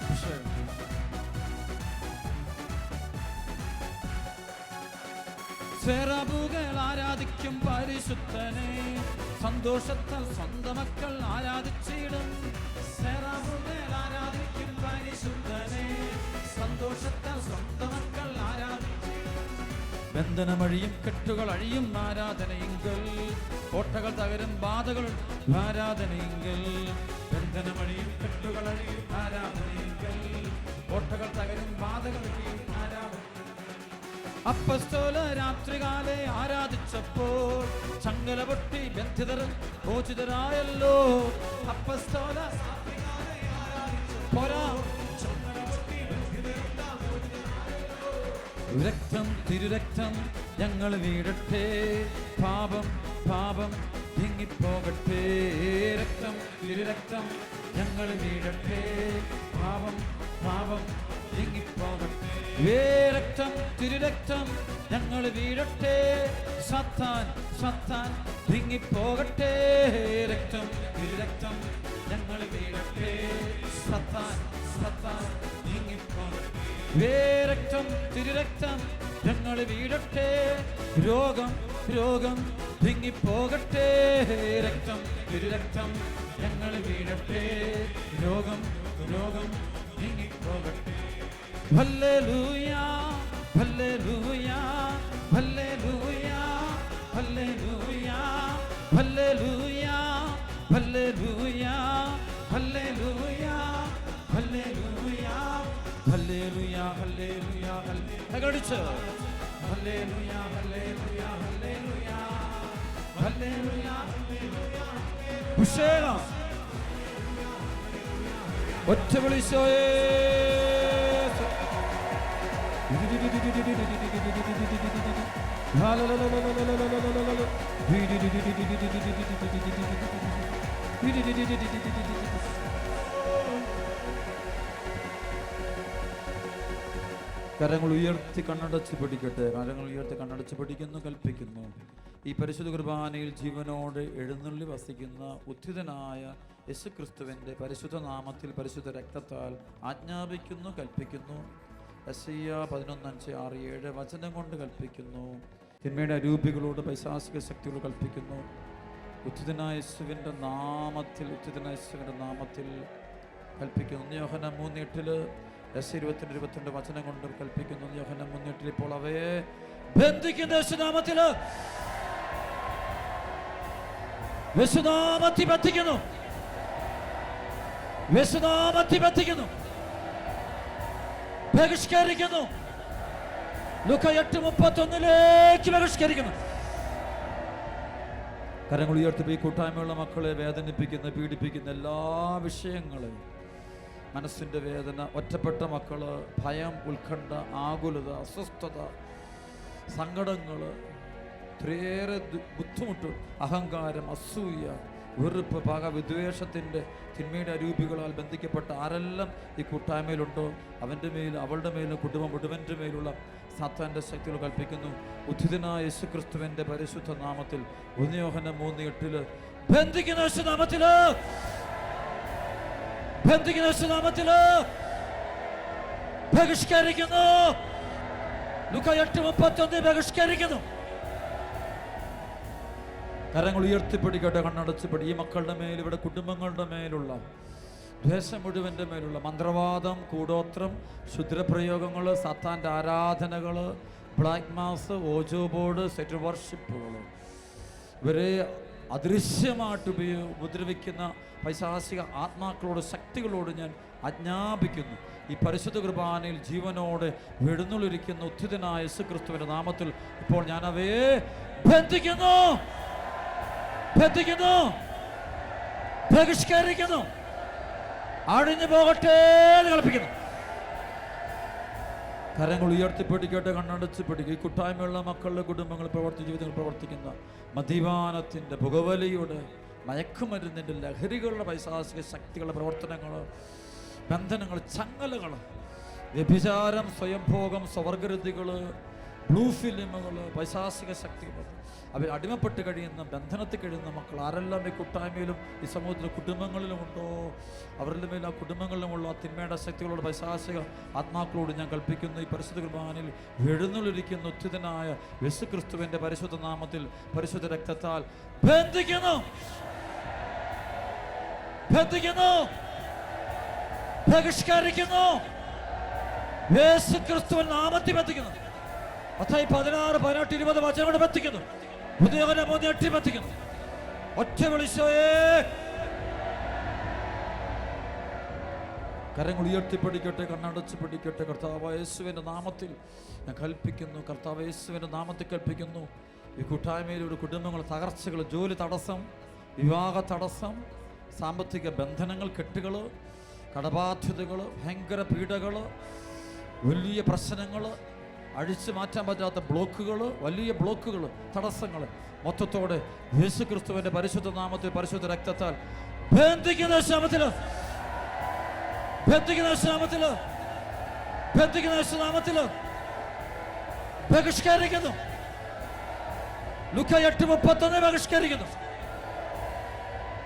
അഭിഷേകം. സെറാബുകൾ ആരാധിക്കും പരിശുദ്ധനെ, സന്തോഷത്താൽ സ്വന്തം മക്കൾ ആരാധിച്ചിടും. സെറാബുകൾ ആരാധിക്കും പരിശുദ്ധനെ, സന്തോഷത്താൽ സ്വന്തം മക്കൾ ആരാധിച്ചിടും. ബന്ധനമഴിയും കെട്ടുകൾ അഴിയും ആരാധനയെങ്കിൽ, കോട്ടകൾ തകരും ബാധകൾ ആരാധനയെങ്കിൽ. ബന്ധനമഴിയും കെട്ടുകൾ അഴിയും ആരാധനയെങ്കിൽ, കോട്ടകൾ തകരും ബാധകൾ ആരാധന. അപ്പസ്തോല രാത്രികാലെ ആരാധിച്ചപ്പോൾ ചങ്ങല പൊട്ടി ബന്ധിതർ മോചിതരായല്ലോ. അപ്പസ്തോല പോരാ. രക്തം, തിരുരക്തം ഞങ്ങൾ വീഴട്ടെ, പാപം പാപം നീങ്ങിപ്പോകട്ടെ. രക്തം, തിരുരക്തം ഞങ്ങൾ വീഴട്ടെ, പാപം പാപം നീങ്ങിപ്പോകട്ടെ. രക്തം തിരുരക്തം ഞങ്ങൾ വീഴട്ടെ. സാത്താൻ സാത്താൻ നീങ്ങിപ്പോകട്ടെ. രക്തം തിരുരക്തം ഞങ്ങൾ വീഴട്ടെ. സാത്താൻ സാത്താൻ നീങ്ങിപ്പോകട്ടെ. രക്തം തിരുരക്തം ഞങ്ങൾ വീഴട്ടെ. രോഗം രോഗം നീങ്ങിപ്പോകട്ടെ. രക്തം തിരുരക്തം ഞങ്ങൾ വീഴട്ടെ. രോഗം രോഗം നീങ്ങിപ്പോകട്ടെ. ഹല്ലേലൂയ ഹല്ലേലൂയ ഹല്ലേലൂയ ഹല്ലേലൂയ ഹല്ലേലൂയ ഹല്ലേലൂയ ഹല്ലേലൂയ ഹല്ലേലൂയ ഹല്ലേലൂയ ഹല്ലേലൂയ ഹല്ലേലൂയ ഹല്ലേലൂയ ഹല്ലേലൂയ ഹല്ലേലൂയ അഭിഷേകം ഒറ്റ വിളിച്ചോയേ. കരങ്ങൾ ഉയർത്തി കണ്ണടച്ച് പിടിക്കട്ടെ. കരങ്ങൾ ഉയർത്തി കണ്ണടച്ച് പിടിക്കുന്നു. കൽപ്പിക്കുന്നു, ഈ പരിശുദ്ധ കുർബാനയിൽ ജീവനോട് എഴുന്നള്ളി വസിക്കുന്ന ഉത്ഥിതനായ യേശുക്രിസ്തുവിൻ്റെ പരിശുദ്ധ നാമത്തിൽ പരിശുദ്ധ രക്തത്താൽ ആജ്ഞാപിക്കുന്നു, കൽപ്പിക്കുന്നു. യെശയ്യാ 11:5-6-7 വചനം കൊണ്ട് കൽപ്പിക്കുന്നു. തിന്മയുടെ അരൂപികളോട് പൈശാചിക ശക്തികളോട് കൽപ്പിക്കുന്നു. ഉത്ഥിതനായ യേശുവിൻ്റെ നാമത്തിൽ, ഉത്ഥിതനായ യേശുവിൻ്റെ നാമത്തിൽ കൽപ്പിക്കുന്നു. യോഹന്നാൻ 3:8 യെശയ്യാ 22 വചനം കൊണ്ട് കൽപ്പിക്കുന്നു. യോഹന്നാൻ 3:8 ഇപ്പോൾ അവയെ ബന്ധിക്കുന്ന യേശുനാമത്തിൽ, യേശുനാമത്തിൽ ബന്ധിക്കുന്നു, യേശുനാമത്തിൽ ബന്ധിക്കുന്നു, ബഹിഷ്കരിക്കുന്നു. ലൂക്ക 8:31 ബഹിഷ്കരിക്കുന്നു. കരങ്ങൾ ഉയർത്തി ഈ കൂട്ടായ്മയുള്ള മക്കളെ വേദനിപ്പിക്കുന്ന, പീഡിപ്പിക്കുന്ന എല്ലാ വിഷയങ്ങളെയും, മനസ്സിൻ്റെ വേദന, ഒറ്റപ്പെട്ട മക്കള്, ഭയം, ഉത്കണ്ഠ, ആകുലത, അസ്വസ്ഥത, സങ്കടങ്ങൾ, ഒത്തിരിയേറെ ബുദ്ധിമുട്ട്, അഹങ്കാരം, അസൂയ, വെറുപ്പ്, പക, വിദ്വേഷത്തിൻ്റെ തിന്മയുടെ അരൂപികളാൽ ബന്ധിക്കപ്പെട്ട ആരെല്ലാം ഈ കൂട്ടായ്മയിലുണ്ടോ അവൻ്റെ മേൽ, അവളുടെ മേലും, കുടുംബം മുഴുവൻ്റെ മേലുള്ള സാത്താൻ്റെ ശക്തികൾ കൽപ്പിക്കുന്നു. ഉത്ഥിതനായ യേശുക്രിസ്തുവിൻ്റെ പരിശുദ്ധ നാമത്തിൽ, യോഹന്നാൻ 3:8 ബന്ധിക്കുന്ന യേശുനാമത്തില്, ബന്ധിക്കുന്ന യേശുനാമത്തില് ബഹിഷ്കരിക്കുന്നു. ലൂക്ക 8:31 ബഹിഷ്കരിക്കുന്നു. കരങ്ങൾ ഉയർത്തിപ്പിടിക്കട്ടെ, കണ്ണടച്ചുപിടി. ഈ മക്കളുടെ മേൽ, ഇവിടെ കുടുംബങ്ങളുടെ മേലുള്ള ദ്വേഷം മുഴുവൻ്റെ മേലുള്ള മന്ത്രവാദം, കൂടോത്രം, ക്ഷുദ്രപ്രയോഗങ്ങൾ, സാത്താൻ്റെ ആരാധനകൾ, ബ്ലാക്ക് മാസ്, ഓജോ ബോർഡ്, സെറ്റ് വർഷിപ്പുകൾ, ഇവരെ അദൃശ്യമായിട്ട് ഉപദ്രവിക്കുന്ന പൈശാചിക ആത്മാക്കളോട്, ശക്തികളോട് ഞാൻ ആജ്ഞാപിക്കുന്നു. ഈ പരിശുദ്ധ കുർബാനയിൽ ജീവനോടെ എഴുന്നള്ളിരിക്കുന്ന ഉത്ഥിതനായ യേശുക്രിസ്തുവിന്റെ നാമത്തിൽ ഇപ്പോൾ ഞാൻ അവയെ ബന്ധിക്കുന്നു, ബന്ധിക്കുന്നു, ബഹിഷ്കരിക്കുന്നു. അടിഞ്ഞു പോകട്ടെ എന്ന് കൽപ്പിക്കുന്നു. കരങ്ങൾ ഉയർത്തിപ്പിടിക്കട്ടെ, കണ്ണടച്ച് പിടിക്കുക. ഈ കൂട്ടായ്മയുള്ള മക്കളുടെ കുടുംബങ്ങൾ, ജീവിതങ്ങൾ പ്രവർത്തിക്കുന്ന മദ്യപാനത്തിൻ്റെ, പുകവലിയുടെ, മയക്കുമരുന്നിൻ്റെ, ലഹരികളുടെ പൈശാചിക ശക്തികളുടെ പ്രവർത്തനങ്ങൾ, ബന്ധനങ്ങൾ, ചങ്ങലകൾ, വ്യഭിചാരം, സ്വയംഭോഗം, സ്വവർഗരതികൾ, ബ്ലൂ ഫിലിമുകൾ, പൈശാചിക ശക്തികൾ, അവർ അടിമപ്പെട്ട് കഴിയുന്ന, ബന്ധനത്തിൽ കഴിയുന്ന മക്കൾ ആരെല്ലാം ഈ കൂട്ടായ്മയിലും ഈ സമൂഹത്തിലെ കുടുംബങ്ങളിലുമുണ്ടോ അവരുടെ മേൽ, ആ കുടുംബങ്ങളിലുമുള്ള തിന്മയുടെ ശക്തികളോട്, പൈശാചിക ആത്മാക്കളോട് ഞാൻ കൽപ്പിക്കുന്നു. ഈ പരിശുദ്ധ കുർബാനയിൽ എഴുന്നള്ളിരിക്കുന്ന ഉത്ഥിതനായ യേശുക്രിസ്തുവിന്റെ പരിശുദ്ധ നാമത്തിൽ, പരിശുദ്ധ രക്തത്താൽ ബന്ധിക്കുന്നു, ബന്ധിക്കുന്നു, ബഹിഷ്കരിക്കുന്നു. യേശുക്രിസ്തുവിന്റെ നാമത്തിൽ ബന്ധിക്കുന്നു. മത്തായി 16-18-20 വചനങ്ങൾ ബന്ധിക്കുന്നു. യോഹന്നാൻ 3:8 ബന്ധിക്കുന്നു. ഒറ്റ വിളിച്ചോയേ. കരങ്ങൾ ഉയർത്തിപ്പിടിക്കട്ടെ, കണ്ണടച്ച് പിടിക്കട്ടെ. കർത്താവ് യേശുവിന്റെ നാമത്തിൽ ഞാൻ കൽപ്പിക്കുന്നു, കർത്താവ് യേശുവിന്റെ നാമത്തിൽ കൽപ്പിക്കുന്നു. ഈ കൂട്ടായ്മയിലൂടെ കുടുംബങ്ങൾ, തകർച്ചകൾ, ജോലി തടസ്സം, വിവാഹ തടസ്സം, സാമ്പത്തിക ബന്ധനങ്ങൾ, കെട്ടുകൾ, കടബാധ്യതകൾ, ഭയങ്കര പീഡകൾ, വലിയ പ്രശ്നങ്ങൾ, അഴിച്ചു മാറ്റാൻ പറ്റാത്ത ബ്ലോക്കുകൾ, വലിയ ബ്ലോക്കുകൾ, തടസ്സങ്ങൾ മൊത്തത്തോടെ യേശുക്രിസ്തുവിന്റെ പരിശുദ്ധ നാമത്തിൽ, പരിശുദ്ധ രക്തത്താൽ ബന്ധിക്കുന്ന നാമത്തിൽ, ബന്ധിക്കുന്ന നാമത്തിൽ, ബന്ധിക്കുന്ന യേശുനാമത്തിൽ ബഹിഷ്കരിക്കുന്നു. ലൂക്ക 8:31 ബഹിഷ്കരിക്കുന്നു.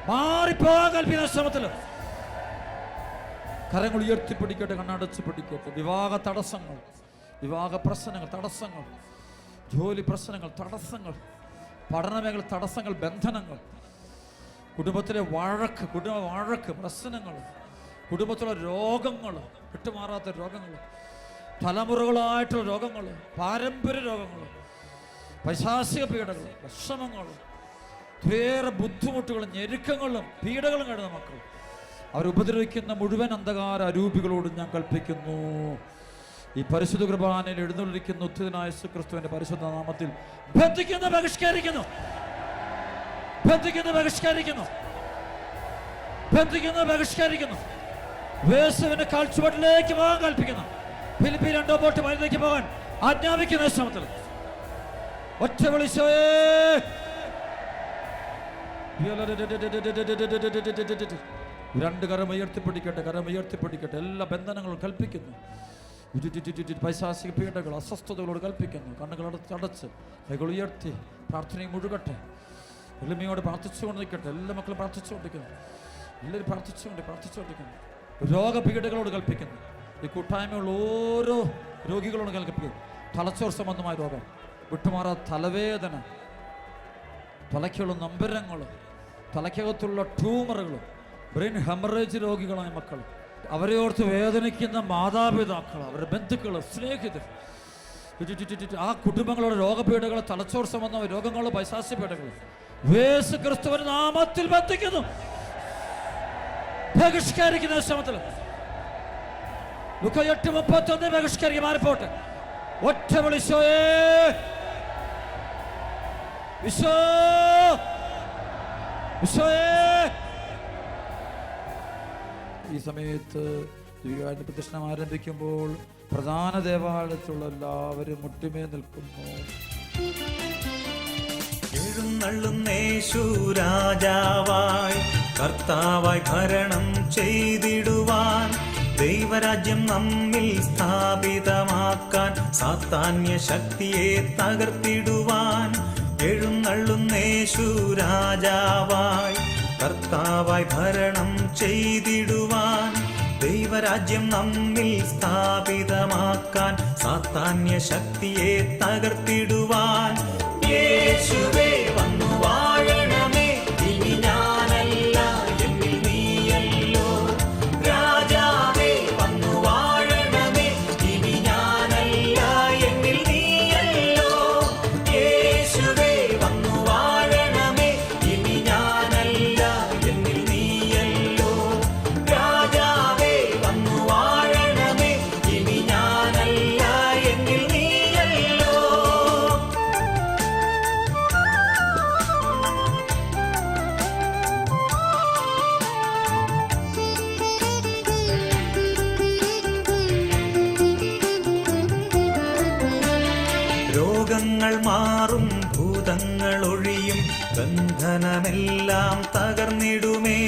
മാറിപ്പോകാൻ കൽപ്പിക്കുന്ന ശ്രമത്തിൽ കരങ്ങൾ ഉയർത്തിപ്പിടിക്കട്ടെ, കണ്ണടച്ച് പിടിക്കട്ടെ. വിവാഹ തടസ്സങ്ങൾ, വിവാഹ പ്രശ്നങ്ങൾ, തടസ്സങ്ങൾ, ജോലി പ്രശ്നങ്ങൾ, തടസ്സങ്ങൾ, പഠനമേഖല തടസ്സങ്ങൾ, ബന്ധനങ്ങൾ, കുടുംബത്തിലെ വഴക്ക് പ്രശ്നങ്ങൾ, കുടുംബത്തിലെ രോഗങ്ങൾ, വിട്ടുമാറാത്ത രോഗങ്ങൾ, തലമുറകളായിട്ടുള്ള രോഗങ്ങൾ, പാരമ്പര്യ രോഗങ്ങൾ, പൈശാചിക പീഡകൾ, വിഷമങ്ങൾ, ഒത്തിരിയേറെ ബുദ്ധിമുട്ടുകളും ഞെരുക്കങ്ങളും പീഡകളും കഴിയുന്ന മക്കൾ, അവരുപദ്രവിക്കുന്ന മുഴുവൻ അന്ധകാര അരൂപികളോടും ഞാൻ കൽപ്പിക്കുന്നു. ഈ പരിശുദ്ധ കുർബാനയിൽ എഴുന്നള്ളിക്കുന്ന ഉത്ഥിതനായ യേശുക്രിസ്തുവിന്റെ പരിശുദ്ധ നാമത്തിൽ ബന്ധിക്കുന്നു, ബഹിഷ്കരിക്കുന്നു, ബന്ധിക്കുന്നു, ബഹിഷ്കരിക്കുന്നു, ബന്ധിക്കുന്നു, ബഹിഷ്കരിക്കുന്നു. യേശുവിന്റെ കാൽച്ചുവട്ടിലേക്ക് പോകാൻ കൽപ്പിക്കുന്നു. ഫിലിപ്പി 2 ബോട്ട് വഴിയിലേക്ക് പോകാൻ ആജ്ഞാപിക്കുന്ന ശ്രമത്തിൽ ഒറ്റ വിളിച്ചോയേ. രണ്ട് കരം ഉയർത്തിപ്പിടിക്കട്ടെ, കരം ഉയർത്തിപ്പിടിക്കട്ടെ. എല്ലാ ബന്ധനങ്ങളും കൽപ്പിക്കുന്നു. പൈശാചിക പീഡകൾ, അസ്വസ്ഥതകളോട് കൽപ്പിക്കുന്നു. കണ്ണുകൾ അടച്ച് കൈകൾ ഉയർത്തി പ്രാർത്ഥനയും മുഴുകട്ടെ. എളിമയോട് പ്രാർത്ഥിച്ചുകൊണ്ട് നിൽക്കട്ടെ. എല്ലാ മക്കളും പ്രാർത്ഥിച്ചുകൊണ്ടിരിക്കുന്നു. എല്ലാവരും പ്രാർത്ഥിച്ചുകൊണ്ടിരിക്കുന്നു. രോഗപീഠകളോട് കൽപ്പിക്കുന്നു. ഈ കൂട്ടായ്മയുള്ള ഓരോ രോഗികളോട് കൽപ്പിക്കുന്നു. തലച്ചോർ സംബന്ധമായ രോഗം, വിട്ടുമാറാ തലവേദന, തലയ്ക്കുള്ള നമ്പരങ്ങൾ, തലയ്ക്കകത്തുള്ള ട്യൂമറുകൾ, ബ്രെയിൻ ഹെമറേജ് രോഗികളായ മക്കൾ, അവരെ ഓർത്ത് വേദനിക്കുന്ന മാതാപിതാക്കൾ, അവരുടെ ബന്ധുക്കൾ, സ്നേഹിതർ, ആ കുടുംബങ്ങളുടെ രോഗപീഠകൾ, തലച്ചോർ സംബന്ധമായ രോഗങ്ങൾ, പൈശാചിക പീഡകൾ യേശു ക്രിസ്തുവിന്റെ നാമത്തിൽ ബന്ധിക്കുന്നു, ബഹിഷ്കരിക്കുന്ന ശ്രമത്തിൽ. ലൂക്ക 8:31 ബഹിഷ്കരിക്കുക. മാറിപ്പോട്ടെ. ഒറ്റ വിളിച്ചോയേ. ഈ സമയത്ത് ദിവ്യകാരുണ്യ പ്രദക്ഷിണം ആരംഭിക്കുമ്പോൾ പ്രധാന ദേവാലയത്തിലുള്ള എല്ലാവരും മുട്ടിമേ നിൽക്കുന്നു. എഴുന്നള്ളുന്നേശു രാജാവായി കർത്താവായി ഭരണം ചെയ്തിടുവാൻ, ദൈവരാജ്യം നമ്മിൽ സ്ഥാപിതമാക്കാൻ, സാത്താന്യ ശക്തിയെ തകർത്തിടുവാൻ. എഴുന്നള്ളുന്നേശു രാജാവായി കർത്താവായി ഭരണം ചെയ്തിടുവാൻ, ദൈവരാജ്യം നമ്മിൽ സ്ഥാപിതമാക്കാൻ, സാത്താന്യ ശക്തിയെ തകർത്തിടുവാൻ. യേശുവേ വന്നു വാഴണമേ, ഇനി ഞാനല്ല എന്നിൽ നീയല്ലോ. രാജാവേ വന്നു വാഴണമേ, ഇനി ഞാനല്ല എന്നിൽ നീയല്ലോ. യേശുവേ വന്നു വാഴണമേ, ഇനി ഞാനല്ല എന്നിൽ നീയല്ലോ. രാജാവേ വന്നു വാഴണമേ, ഇനി ഞാനല്ല എന്നിൽ നീയല്ലോ. രോഗങ്ങൾ മാറും, ഭൂതങ്ങൾ ഒഴിയും, ബന്ധനമെല്ലാം തകർന്നിടുമേ.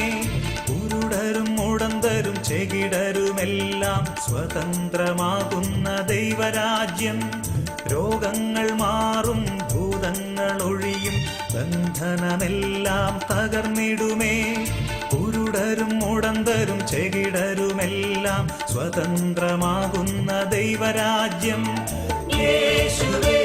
കുരുടരും മുടന്തരും ചെകിടരുമെല്ലാം സ്വതന്ത്രമാകുന്ന ദൈവരാജ്യം. രോഗങ്ങൾ മാറും, ഭൂതങ്ങൾ ഒഴിയും, ബന്ധനമെല്ലാം തകർന്നിടുമേ. കുരുടരും മുടന്തരും ചെകിടരുമെല്ലാം സ്വതന്ത്രമാകുന്ന ദൈവരാജ്യം. യേശുവേ